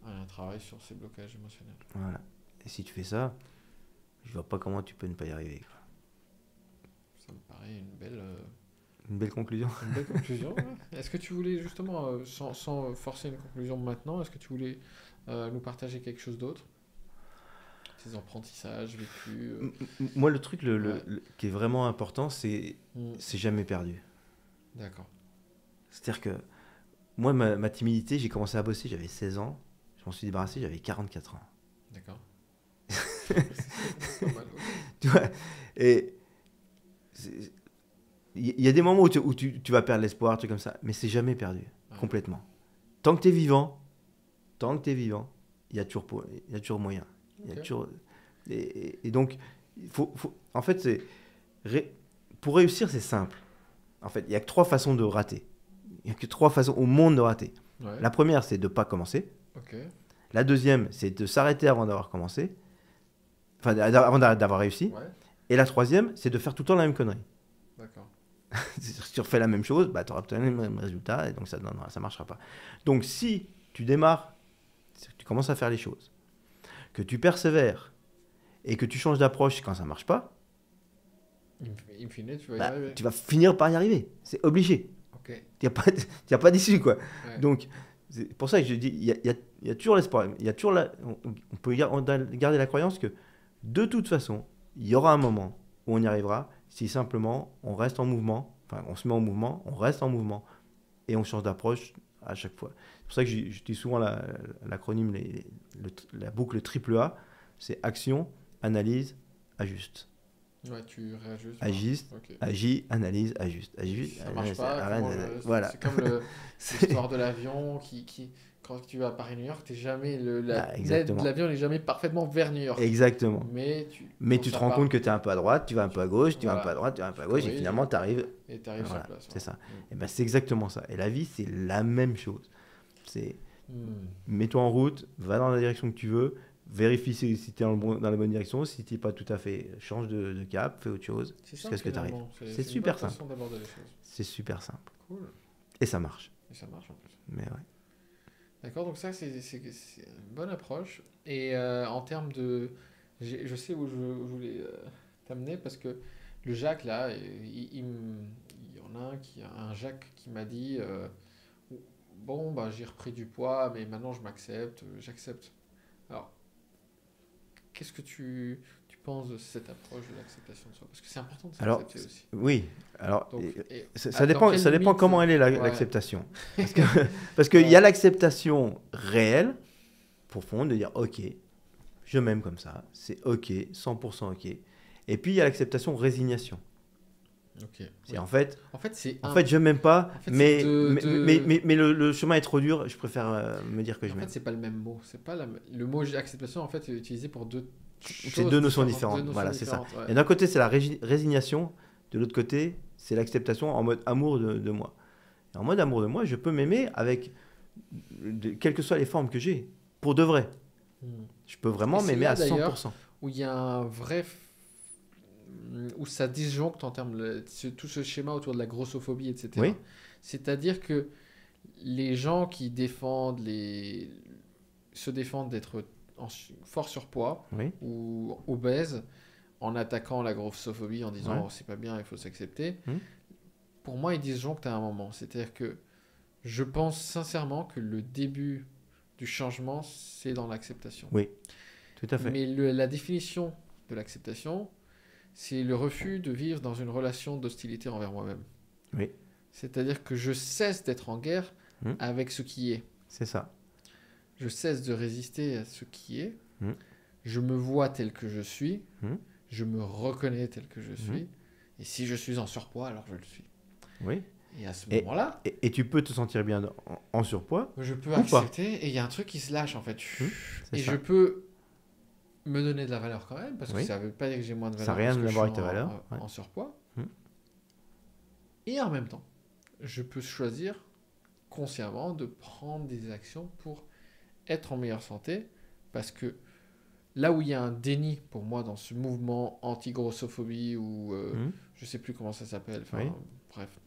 un travail sur ces blocages émotionnels. Voilà. Et si tu fais ça, je vois pas comment tu peux ne pas y arriver, quoi. Ça me paraît Une belle conclusion. une belle conclusion. Ouais. Est-ce que tu voulais justement, sans forcer une conclusion maintenant, est-ce que tu voulais nous partager quelque chose d'autre? Tes apprentissages vécus Moi, le truc Ouais. qui est vraiment important, c'est Hmm. jamais perdu. D'accord. C'est-à-dire que moi, ma timidité, j'ai commencé à bosser, j'avais 16 ans. Je m'en suis débarrassé, j'avais 44 ans. D'accord. C'est pas mal, ok. Tu vois. Et il y a des moments où tu vas perdre l'espoir, truc comme ça, mais c'est jamais perdu, Ouais. complètement. Tant que tu es vivant, il y a toujours moyen. Il y a Ok. toujours... et donc, en fait, pour réussir, c'est simple. En fait, il n'y a que 3 façons de rater. Il n'y a que 3 façons au monde de rater. Ouais. La première, c'est de ne pas commencer. Ok. La deuxième, c'est de s'arrêter avant d'avoir commencé. Enfin, avant d'avoir réussi. Ouais. Et la troisième, c'est de faire tout le temps la même connerie. D'accord. Si tu refais la même chose, bah, tu auras obtenu le même résultat et donc ça ne marchera pas. Donc si tu démarres, tu commences à faire les choses, que tu persévères et que tu changes d'approche quand ça ne marche pas, In fine, tu vas y bah, arriver. tu vas finir par y arriver. C'est obligé. Ok. Il n'y a pas d'issue, quoi. Ouais. Donc c'est pour ça que je dis, il y a toujours l'espoir. Il y a toujours on peut garder la croyance que de toute façon, il y aura un moment où on y arrivera si simplement on reste en mouvement, enfin on se met en mouvement, on reste en mouvement et on change d'approche à chaque fois. C'est pour ça que j'utilise souvent l'acronyme, la boucle triple A, c'est action, analyse, ajuste. Ouais, tu réajustes. Agiste, Ok. agis, analyse, ajuste. Ajuste, Ça marche analyse, pas. arrête, comment voilà. C'est comme l'histoire de l'avion quand quand tu vas à Paris-New York, t'es jamais la Ah, l'aide exactement. de l'avion n'est jamais parfaitement vers New York. Exactement. Mais Mais quand tu te ça rends part, compte que tu es un peu à droite, tu vas un peu à gauche, tu vas un peu à voilà, droite, tu vas un peu à tu gauche, et corriges finalement, tu arrives. et t'arrives sur Voilà, place. c'est ça. Voilà. Et ben, c'est exactement ça. Et la vie, c'est la même chose. C'est Hmm. mets-toi en route, va dans la direction que tu veux, vérifie si tu es dans la bonne direction. Si tu n'es pas tout à fait, change de cap, fais autre chose, C'est jusqu'à simple ce que tu arrives. finalement. C'est C'est une bonne super simple. façon d'aborder les choses. C'est super simple. Cool. Et ça marche. Et ça marche en plus. Mais ouais. D'accord, donc ça c'est une bonne approche. Et en termes de... Je sais où je voulais t'amener parce que le Jacques là, il y en a un Jacques qui m'a dit bon bah j'ai repris du poids mais maintenant je m'accepte, j'accepte. Alors qu'est-ce que tu penses de cette approche de l'acceptation de soi? Parce que c'est important de Alors, s'accepter aussi. oui. Alors, Donc, ça dans dépend, quelle ça dépend limite comment elle est ouais, l'acceptation. Parce qu'il y a l'acceptation réelle, profonde, de dire ok, je m'aime comme ça, c'est ok, 100% ok. Et puis il y a l'acceptation résignation. ok. C'est en fait, c'est je m'aime pas, en fait, mais, c'est de- mais le chemin est trop dur, je préfère me dire que je en m'aime. fait, c'est pas le même mot. C'est pas le mot acceptation en fait est utilisé pour deux C'est choses deux notions Deux différentes. notions Voilà, c'est ça. différentes, ouais. Et d'un côté, c'est la résignation, de l'autre côté, c'est l'acceptation en mode amour de moi. Et en mode amour de moi, je peux m'aimer avec quelles que soient les formes que j'ai, pour de vrai. Hmm. Je peux vraiment Et c'est m'aimer là, à d'ailleurs, 100%. Où il y a un vrai où ça disjoncte en termes tout ce schéma autour de la grossophobie, etc. Oui. C'est-à-dire que les gens qui se défendent d'être fort surpoids Oui. ou obèses en attaquant la grossophobie en disant Ouais. oh, c'est pas bien, il faut s'accepter. Hmm. Pour moi, ils disjonctent à un moment. C'est-à-dire que je pense sincèrement que le début du changement, c'est dans l'acceptation. Oui, tout à fait. Mais la définition de l'acceptation, c'est le refus de vivre dans une relation d'hostilité envers moi-même. Oui, C'est-à-dire que je cesse d'être en guerre Hmm. avec ce qui est. c'est ça. Je cesse de résister à ce qui est. Hmm. Je me vois tel que je suis. Hmm. Je me reconnais tel que je suis. Et si je suis en surpoids, alors je le suis. Oui. Et à ce Et- moment-là, Et tu peux te sentir bien en surpoids. je peux Ou pas. accepter et il y a un truc qui se lâche en fait. C'est Et ça. je peux me donner de la valeur quand même, parce que Oui. ça veut pas dire que j'ai moins de Ça valeur n'a rien parce que à je voir suis avec ta valeur. en, Ouais. en surpoids. Hmm. Et en même temps, je peux choisir consciemment de prendre des actions pour être en meilleure santé, parce que là où il y a un déni pour moi dans ce mouvement anti-grossophobie ou Hmm. je sais plus comment ça s'appelle, enfin, Oui. bref,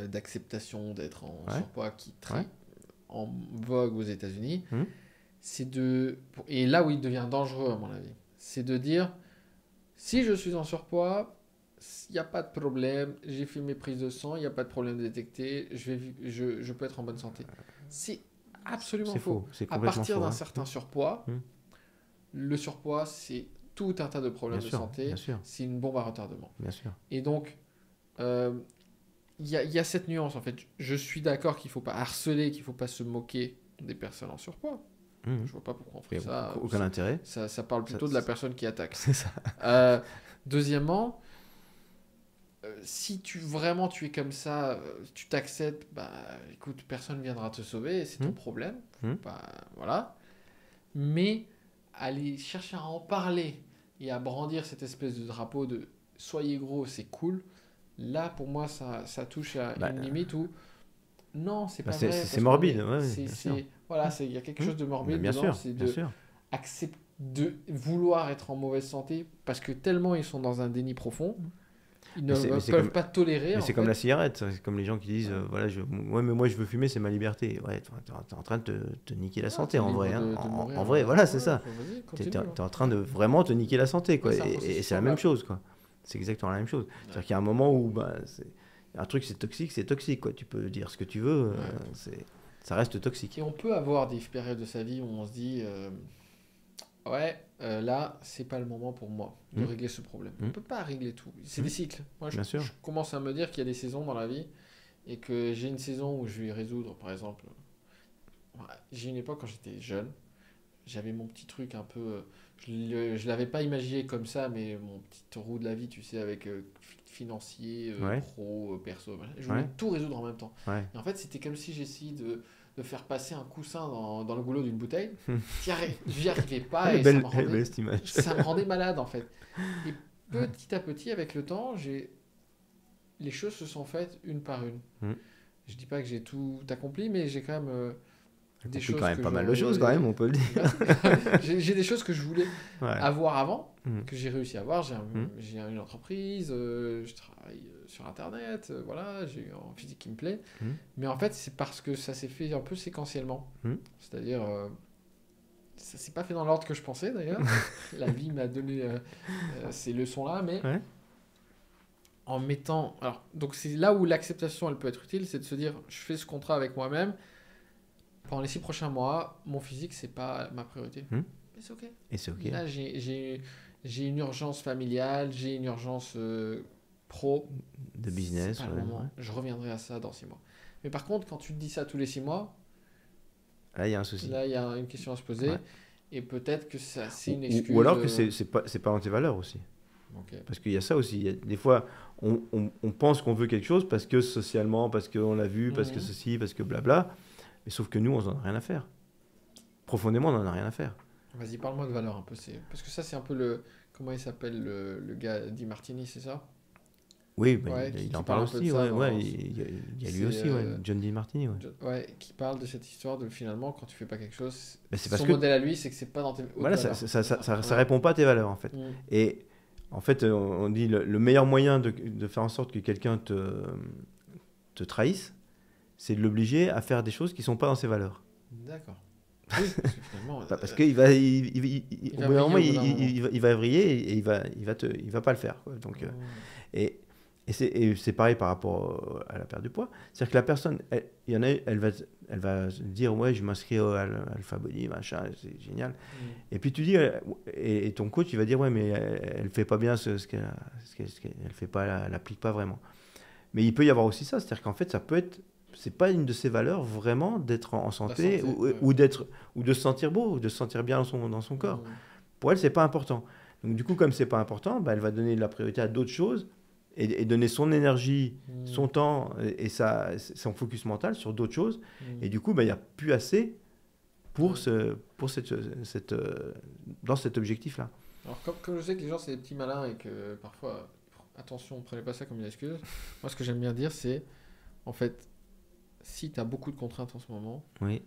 d'acceptation d'être en Ouais. surpoids qui est très Ouais. en vogue aux États-Unis, Hmm. c'est et là où il devient dangereux à mon avis, c'est de dire si je suis en surpoids, il n'y a pas de problème, j'ai fait mes prises de sang, il n'y a pas de problème détecté, je peux être en bonne santé. C'est absolument C'est faux. faux. C'est À complètement partir faux. d'un hein. certain surpoids, Hmm. le surpoids, c'est tout un tas de problèmes Bien de sûr, santé, bien sûr, c'est une bombe à retardement. bien sûr. Et donc, il y a cette nuance en fait. Je suis d'accord qu'il ne faut pas harceler, qu'il ne faut pas se moquer des personnes en surpoids. Hmm. Je vois pas pourquoi on Il ferait n'y a ça. aucun intérêt. Ça parle plutôt de la personne qui attaque. C'est ça. Deuxièmement, si vraiment tu es comme ça, tu t'acceptes, bah écoute, personne viendra te sauver, c'est ton problème. Bah, voilà. Mais aller chercher à en parler et à brandir cette espèce de drapeau de soyez gros, c'est cool. Là, pour moi, ça touche à une limite où non, c'est pas vrai. C'est morbide. Ouais, bien c'est sûr. voilà, il y a quelque chose de morbide Bien dedans, sûr, c'est bien sûr. de vouloir être en mauvaise santé parce que tellement ils sont dans un déni profond, ils ne Mais c'est peuvent comme- pas tolérer. Mais en c'est comme fait. la cigarette, c'est comme les gens qui disent voilà, ouais, mais moi je veux fumer, c'est ma liberté. Ouais, t'es en train de te niquer la santé t'es en libre vrai. hein. de mourir, En vrai, voilà, c'est ouais, ça. vas-y, T'es continue, en train de vraiment te niquer la santé, quoi. Ouais, c'est un Et processus c'est la même semblable. chose, quoi. C'est exactement la même chose. C'est-à-dire qu'il y a un moment où un truc c'est toxique, quoi. Tu peux dire ce que tu veux, ça reste toxique. Et on peut avoir des périodes de sa vie où on se dit là, c'est pas le moment pour moi de régler ce problème. On peut pas régler tout. C'est des cycles. Moi, Bien sûr. je commence à me dire qu'il y a des saisons dans la vie et que j'ai une saison où je vais résoudre, par exemple. J'ai une époque quand j'étais jeune, j'avais mon petit truc un peu. Je l'avais pas imaginé comme ça, mais mon petit roue de la vie, tu sais, avec financier, Ouais. pro, perso. Je voulais Ouais. tout résoudre en même temps. Ouais. Et en fait, c'était comme si j'essayais de faire passer un coussin dans le goulot d'une bouteille. J'y arrivais pas et Belle cette image. ça me rendait malade en fait. Et petit à petit, avec le temps, les choses se sont faites une par une. Je dis pas que j'ai tout accompli, mais j'ai quand même des choses quand même que pas mal de choses quand même, on peut le dire. j'ai des choses que je voulais avoir avant, Mm. que j'ai réussi à avoir. J'ai une entreprise, je travaille sur Internet, voilà, j'ai un physique qui me plaît. Mais en fait, c'est parce que ça s'est fait un peu séquentiellement. C'est-à-dire, ça s'est pas fait dans l'ordre que je pensais d'ailleurs. La vie m'a donné ces leçons-là, mais en mettant... Alors, donc c'est là où l'acceptation, elle peut être utile, c'est de se dire, je fais ce contrat avec moi-même. Pendant les 6 prochains mois, mon physique, c'est pas ma priorité. Mais c'est OK. Et c'est OK. Là, j'ai une urgence familiale, j'ai une urgence pro. De business. C'est pas le moment. Je reviendrai à ça dans 6 mois. Mais par contre, quand tu te dis ça tous les 6 mois, là, il y a un souci. Là, il y a une question à se poser. Et peut-être que c'est une excuse. Ou alors que c'est pas dans tes valeurs aussi. Okay. Parce qu'il y a ça aussi. Il y a, des fois, on pense qu'on veut quelque chose parce que socialement, parce qu'on l'a vu, parce que ceci, parce que blabla. Mais sauf que nous, on n'en a rien à faire. Profondément, on n'en a rien à faire. Vas-y, parle-moi de valeurs un peu. Parce que ça, c'est un peu le... Comment il s'appelle le gars Di Martini, c'est ça? Oui, bah, il en parle aussi. Il y a lui aussi, John Di Martini. Qui parle de cette histoire de finalement, quand tu fais pas quelque chose, son modèle à lui, c'est que c'est pas dans tes voilà, ça répond pas à tes valeurs, en fait. Et en fait, on dit le meilleur moyen de faire en sorte que quelqu'un te trahisse, c'est de l'obliger à faire des choses qui sont pas dans ses valeurs. D'accord. Oui, parce qu'il va, au bout d'un moment, il va vriller et il va pas le faire, quoi. Donc, et c'est pareil par rapport à la perte du poids. C'est-à-dire que la personne, elle va dire ouais, je m'inscris à l'Alpha Body, machin, c'est génial. Et puis tu dis, et ton coach il va dire ouais, mais elle fait pas bien ce qu'elle fait pas, elle applique pas vraiment. Mais il peut y avoir aussi ça, c'est-à-dire qu'en fait ça peut être, c'est pas une de ses valeurs vraiment d'être en santé, ou de se sentir beau, ou de se sentir bien dans son corps. Pour elle c'est pas important. Donc du coup comme c'est pas important, bah, elle va donner de la priorité à d'autres choses. Et donner son énergie, son temps et son focus mental sur d'autres choses. Et du coup, il n'y a plus assez pour dans cet objectif-là. Alors, comme je sais que les gens, c'est des petits malins et que parfois, attention, ne prenez pas ça comme une excuse. Moi, ce que j'aime bien dire, c'est, en fait, si tu as beaucoup de contraintes en ce moment,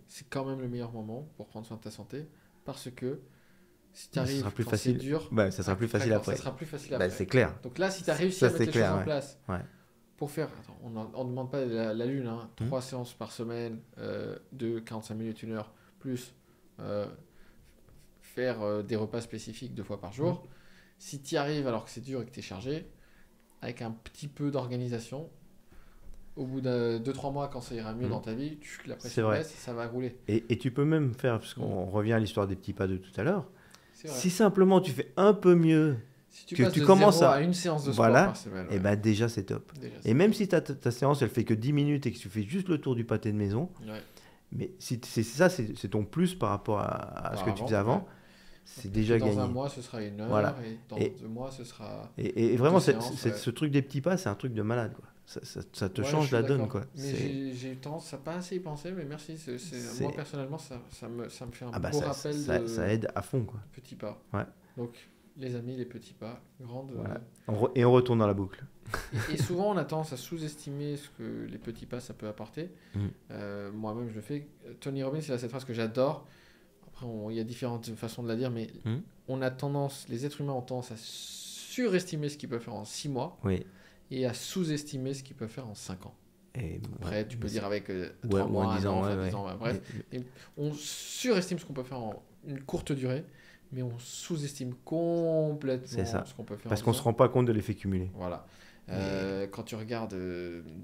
c'est quand même le meilleur moment pour prendre soin de ta santé. Parce que si tu arrives quand c'est dur, ça sera plus facile après. Ça sera plus facile après. C'est clair. Donc là, si tu as réussi à mettre les choses en place pour faire... Attends, on ne demande pas la lune, 3 séances par semaine de 45 minutes, 1 heure, plus faire des repas spécifiques 2 fois par jour. Si tu y arrives alors que c'est dur et que tu es chargé, avec un petit peu d'organisation, au bout de 2-3 mois, quand ça ira mieux dans ta vie, la pression baisse, ça va rouler. Et tu peux même faire, parce qu'on revient à l'histoire des petits pas de tout à l'heure, si simplement tu fais un peu mieux, si tu commences à une séance de sport par semaine, et ben déjà c'est top. Et même si ta séance elle fait que 10 minutes et que tu fais juste le tour du pâté de maison, mais si c'est ton plus par rapport à ce que tu faisais avant, c'est déjà gagné. Dans un mois ce sera 1 heure et dans 2 mois ce sera... Et vraiment ce truc des petits pas, c'est un truc de malade, quoi. Ça te change la donne, quoi. Mais j'ai eu tendance à pas assez y penser, mais merci. Moi personnellement, ça me fait un beau rappel ça aide à fond, quoi. Petits pas. Donc les amis, les petits pas, grandes. Et on retourne dans la boucle. et souvent, on a tendance à sous-estimer ce que les petits pas ça peut apporter. Moi-même, je le fais. Tony Robbins, il a cette phrase que j'adore. Après, il y a différentes façons de la dire, mais les êtres humains ont tendance à surestimer ce qu'ils peuvent faire en 6 mois. Et à sous-estimer ce qu'ils peuvent faire en 5 ans. Et après, tu peux dire avec 3 mois, 10 ans, 10 ans, bref. On surestime ce qu'on peut faire en une courte durée, mais on sous-estime complètement ce qu'on peut faire. Parce qu'on ne se rend pas compte de l'effet cumulé. Voilà. Quand tu regardes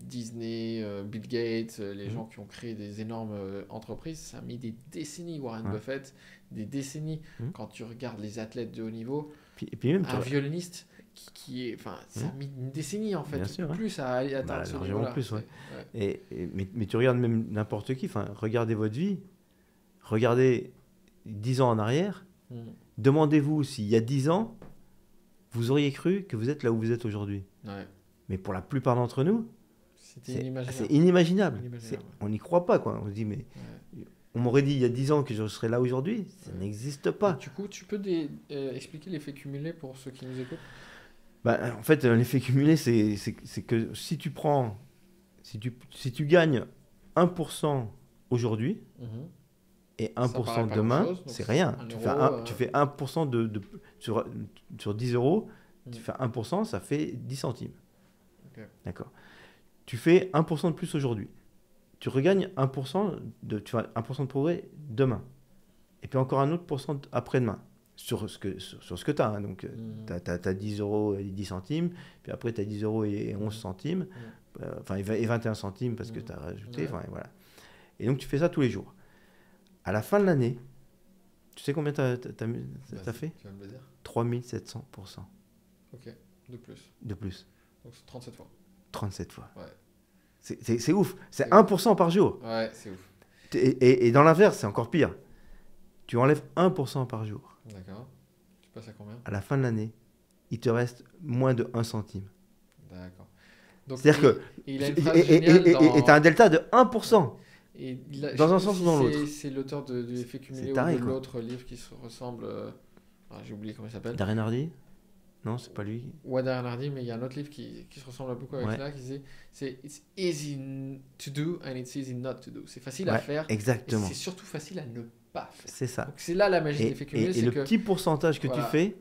Disney, Bill Gates, les gens qui ont créé des énormes entreprises, ça a mis des décennies. Warren Buffett, des décennies. Quand tu regardes les athlètes de haut niveau, et puis même un violoniste... ça a mis une décennie en fait. Bien sûr, plus à atteindre ce niveau-là. Mais tu regardes même n'importe qui, regardez votre vie, regardez 10 ans en arrière, demandez-vous s'il y a 10 ans, vous auriez cru que vous êtes là où vous êtes aujourd'hui. Mais pour la plupart d'entre nous, C'était C'est inimaginable. inimaginable. Inimaginable. On n'y croit pas, quoi. On se dit, mais Ouais. on m'aurait dit il y a 10 ans que je serais là aujourd'hui. Ça Ouais. n'existe Et pas. du coup, tu peux expliquer l'effet cumulé pour ceux qui nous écoutent? Bah, en fait, l'effet cumulé, c'est que si tu prends, si tu gagnes 1% aujourd'hui Mhm. et Ça paraît 1% pas demain, grand-chose, donc c'est rien. un Tu euro, fais, tu fais 1% sur 10 euros, Mm. tu fais 1%, ça fait 10 centimes. Ok. D'accord. Tu fais 1% de plus aujourd'hui. Tu regagnes 1% tu fais 1% de progrès demain. Et puis encore un autre pourcent après-demain. Sur ce que tu as. Donc, Mhm. tu as 10 euros et 10 centimes. Puis après, tu as 10 euros et 11 centimes. Enfin, et 21 centimes parce que tu as rajouté. Ouais. Enfin, et voilà. Et donc, tu fais ça tous les jours. À la fin de l'année, tu sais combien tu as Vas-y, fait? tu vas me le dire. 3700% Ok, de plus. de plus. Donc c'est 37 fois. 37 fois. Ouais. C'est ouf. C'est C'est 1% par jour. Ouais, c'est ouf. Et dans l'inverse, c'est encore pire. Tu enlèves 1% par jour. D'accord. Tu passes à combien? À la fin de l'année, il te reste moins de 1 centime. D'accord. Donc, C'est-à-dire que. et il a une phrase géniale Et tu as un delta de 1%. Et Dans je un sais sens pas ou dans si l'autre. c'est l'auteur de l'effet cumulé C'est ou taré, de quoi. l'autre livre qui se ressemble. J'ai oublié comment il s'appelle. Darren Hardy? Non, c'est pas lui. Ouais, Darren Hardy, mais il y a un autre livre qui se ressemble beaucoup avec Ouais. ça, qui disait c'est It's easy to do and it's easy not to do. C'est facile à Ouais, faire et exactement. c'est surtout facile à ne pas faire. C'est ça. Donc c'est là la magie de l'effet cumulé, Et c'est le que petit pourcentage que voilà. tu fais.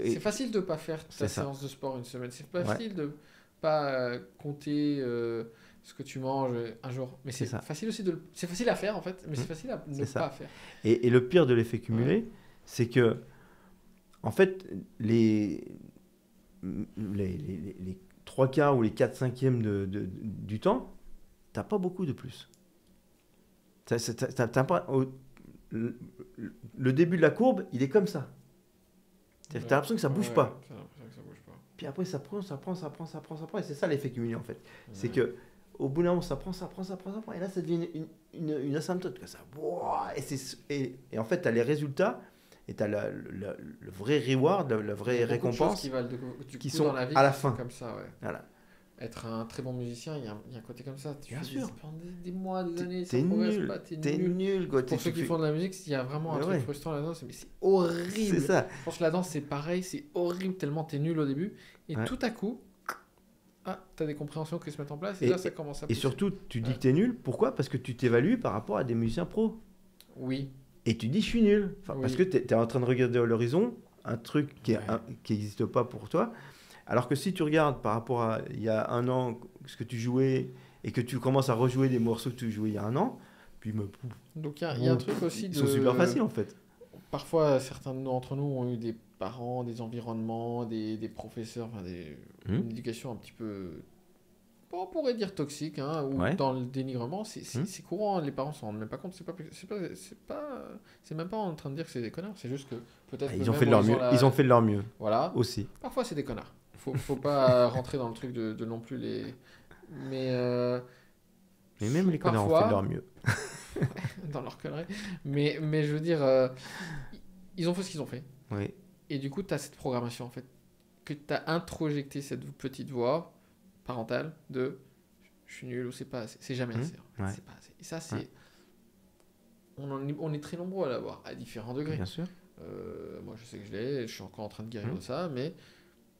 c'est facile de pas faire C'est ta ça. séance de sport une semaine. C'est Ouais. facile de pas compter ce que tu manges un jour. Mais C'est c'est ça. facile aussi c'est facile à faire en fait, mais c'est facile à ne C'est ça. pas faire. Et le pire de l'effet cumulé, c'est que, en fait, les 3 quarts ou les 4/5e du temps, t'as pas beaucoup de plus. Le début de la courbe, il est comme ça. T'as l'impression que ça bouge pas. T'as l'impression que ça bouge pas. Puis après, ça prend. Et c'est ça l'effet cumulé, en fait. C'est que au bout d'un moment, ça prend. Et là, ça devient une asymptote. Ça. Et en fait, tu as les résultats et tu as le vrai reward, la vraie récompense qui valent qui coup sont dans la vie à la qui sont fin. comme ça, ouais. Voilà. Être un très bon musicien, il y a un côté comme ça. Tu Bien fais sûr. pendant des mois, des années, ça T'es progresse nul. pas, t'es T'es nul. nul. Quoi. Pour ceux qui font de la musique, il y a vraiment un Mais truc ouais. frustrant là-dedans, mais c'est horrible. C'est ça. Je pense que la danse, c'est pareil, c'est horrible tellement t'es nul au début. Et Ouais. tout à coup, t'as des compréhensions qui se mettent en place et là, ça commence à Et pousser. surtout, tu dis Ouais. que t'es nul. Pourquoi? Parce que tu t'évalues par rapport à des musiciens pros. Oui. Et tu dis, je suis nul. Enfin, Oui. Parce que tu es en train de regarder à l'horizon un truc qui Ouais. n'existe pas pour toi. Alors que si tu regardes par rapport à il y a un an, ce que tu jouais, et que tu commences à rejouer des morceaux que tu jouais il y a un an, puis Donc il y a un truc aussi ils de... sont super faciles en fait. Parfois, certains d'entre nous ont eu des parents, des environnements, des professeurs, enfin une éducation un petit peu, on pourrait dire toxique, hein, ou Ouais. dans le dénigrement. C'est courant, les parents s'en rendent même pas compte. C'est même pas en train de dire que c'est des connards. C'est juste que peut-être Ils que ont même fait de leur ils ont mieux. la- Ils ont fait de leur mieux Voilà. aussi. Parfois, c'est des connards. Faut pas rentrer dans le truc de non plus les. Mais Mais même les connards ont fait de leur mieux. dans leur connerie. Mais je veux dire, ils ont fait ce qu'ils ont fait. Oui. Et du coup, tu as cette programmation, en fait, que tu as introjecté cette petite voix parentale de je suis nul ou c'est pas assez. C'est jamais assez. En fait. Ouais. C'est pas assez. Et ça, c'est. On est très nombreux à l'avoir, à différents degrés. Bien sûr. Moi, je sais que je l'ai, je suis encore en train de guérir de ça, mais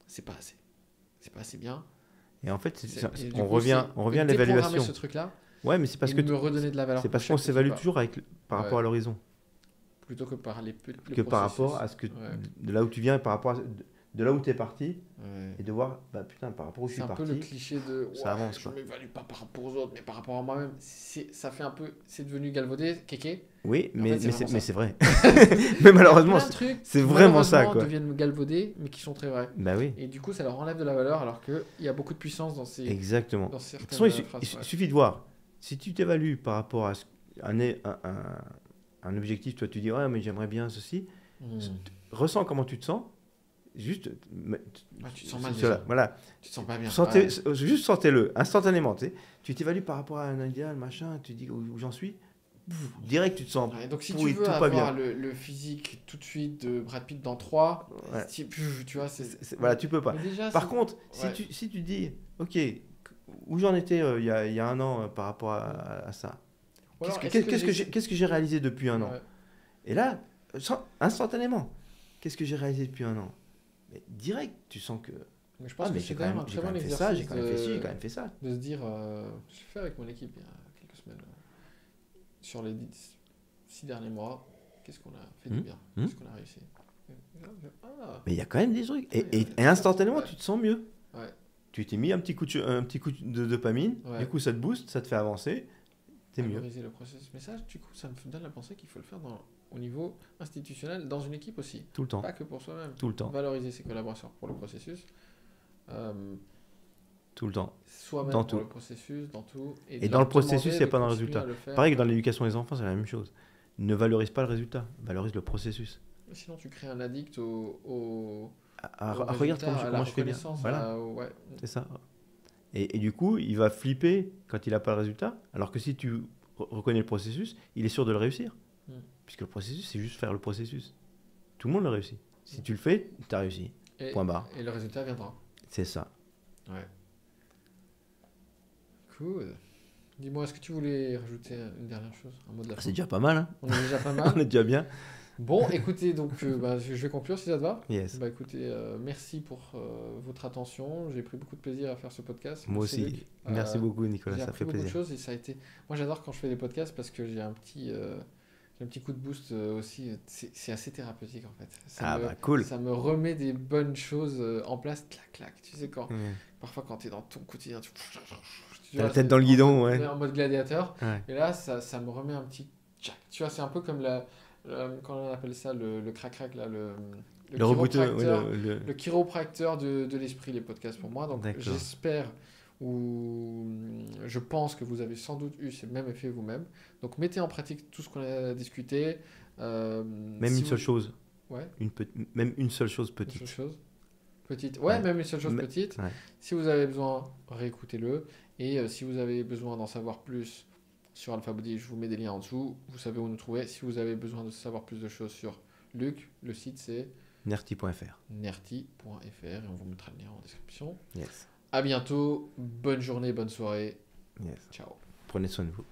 c'est pas assez. C'est pas assez bien. Et en fait, Et du on coup, revient à déprogrammer l'évaluation. ce truc-là, Ouais, mais c'est parce et que me redonner de la valeur. c'est parce pour qu'on chaque s'évalue petit pas. toujours par rapport Ouais. à l'horizon. Plutôt que par le Par processus. rapport à ce que Ouais. de là où tu viens et par rapport de là où tu es parti Ouais. et de voir bah putain par rapport où je C'est suis un peu le parti. cliché de ça avance, je quoi. m'évalue pas par rapport aux autres, mais par rapport à moi-même. Ça fait un peu, c'est devenu galvaudé, kéké. Oui, En mais fait, c'est mais vraiment c'est vrai. Mais malheureusement, Il y a plein de trucs c'est qui, vraiment ça, malheureusement, quoi. deviennent galvaudés, mais qui sont très vrais. Bah oui, Et du coup, ça leur enlève de la valeur, alors qu'il y a beaucoup de puissance dans ces exactement. dans De toute certaines façon, phrases. il suffit de voir. Si tu t'évalues par rapport à un objectif, toi tu dis ouais mais j'aimerais bien ceci. Ressens comment tu te sens. Juste, Tu te sens mal cela, déjà. voilà. Tu te sens pas bien. Juste sentez-le instantanément. Tu t'évalues par rapport à un idéal, machin. Tu dis où j'en suis. Direct, tu te sens. Ouais, donc si pourri, tu veux tout pas avoir bien. le physique tout de suite de Brad Pitt dans 3, Ouais. tu vois, Voilà, tu peux pas. Mais déjà, Par contre, ouais. si tu dis, ok, où j'en étais il y a un an par rapport à ça. Ou alors, Qu'est-ce que j'ai réalisé depuis un an? Ouais. Et là, instantanément, qu'est-ce que j'ai réalisé depuis un an? Mais direct, tu sens que Mais je pense ah, que mais c'est quand même un très bon fait ça, j'ai exercice quand même fait ci, j'ai quand même fait ça. de se dire, j'ai fait avec mon équipe il y a quelques semaines, sur les 6 derniers mois, qu'est-ce qu'on a fait de bien, qu'est-ce qu'on a réussi. Ah, Mais il y a quand même des trucs. Ouais, Et instantanément, ouais. tu te sens mieux. ouais, Tu t'es mis un petit coup de dopamine, Ouais. du coup ça te booste, ça te fait avancer, t'es mieux. valoriser le processus. Mais ça, du coup, ça me donne la pensée qu'il faut le faire au niveau institutionnel, dans une équipe aussi, Tout le temps. pas que pour soi-même. Tout le temps. Valoriser ses collaborateurs pour le processus, Tout le temps. soi-même Dans pour tout. le processus, dans tout. Et de dans leur le processus, demander il n'y a de pas dans le continuer résultat. à le faire. Pareil que dans l'éducation des enfants, c'est la même chose. Ne valorise pas le résultat, valorise le processus. Sinon, tu crées un addict au Regarde résultat, à la comment je fais bien. reconnaissance, Voilà, ouais. c'est ça. Et du coup, il va flipper quand il n'a pas le résultat, alors que si tu reconnais le processus, il est sûr de le réussir. Mm. Puisque le processus, c'est juste faire le processus. Tout le monde le réussit. Si tu le fais, tu as réussi. Et, Point barre. et le résultat viendra. C'est ça. Ouais. Cool. Dis-moi, est-ce que tu voulais rajouter une dernière chose, un mot de la fin? C'est déjà pas mal, hein. On est déjà pas On mal. est déjà bien. Bon, écoutez, donc je vais conclure si ça te va. Yes. Bah écoutez, merci pour votre attention. J'ai pris beaucoup de plaisir à faire ce podcast. Moi Merci, aussi. Luc. Merci beaucoup, Nicolas. J'ai Ça appris fait beaucoup de plaisir. choses et ça a été. Moi, j'adore quand je fais des podcasts parce que j'ai un petit coup de boost aussi. C'est assez thérapeutique en fait. Ah bah cool. Ça me remet des bonnes choses en place. Clac, clac. Tu sais quand. Ouais. Parfois, quand tu es dans ton quotidien, tu T'as la vois, tête c'est dans le guidon, ouais. en mode gladiateur. Ouais. Et là, ça me remet un petit tchac. Tu vois, c'est un peu comme comment on appelle ça, le crac-crac, là, Le rebooteux, chiropracteur, ouais, le chiropracteur de l'esprit, les podcasts pour moi. Donc, D'accord. j'espère ou je pense que vous avez sans doute eu ce même effet vous-même. Donc, mettez en pratique tout ce qu'on a discuté. Même Si une seule chose. Ouais, Même une seule chose une petite. seule chose. Petite. Ouais, Ouais. même une seule chose Mais- petite. ouais. Si vous avez besoin, réécoutez-le. Et si vous avez besoin d'en savoir plus sur Alpha Body, je vous mets des liens en dessous. Vous savez où nous trouver. Si vous avez besoin de savoir plus de choses sur Luc, le site c'est Nerti.fr. nerti.fr et on vous mettra le lien en description. Yes. À bientôt. Bonne journée, bonne soirée. Yes. Ciao. Prenez soin de vous.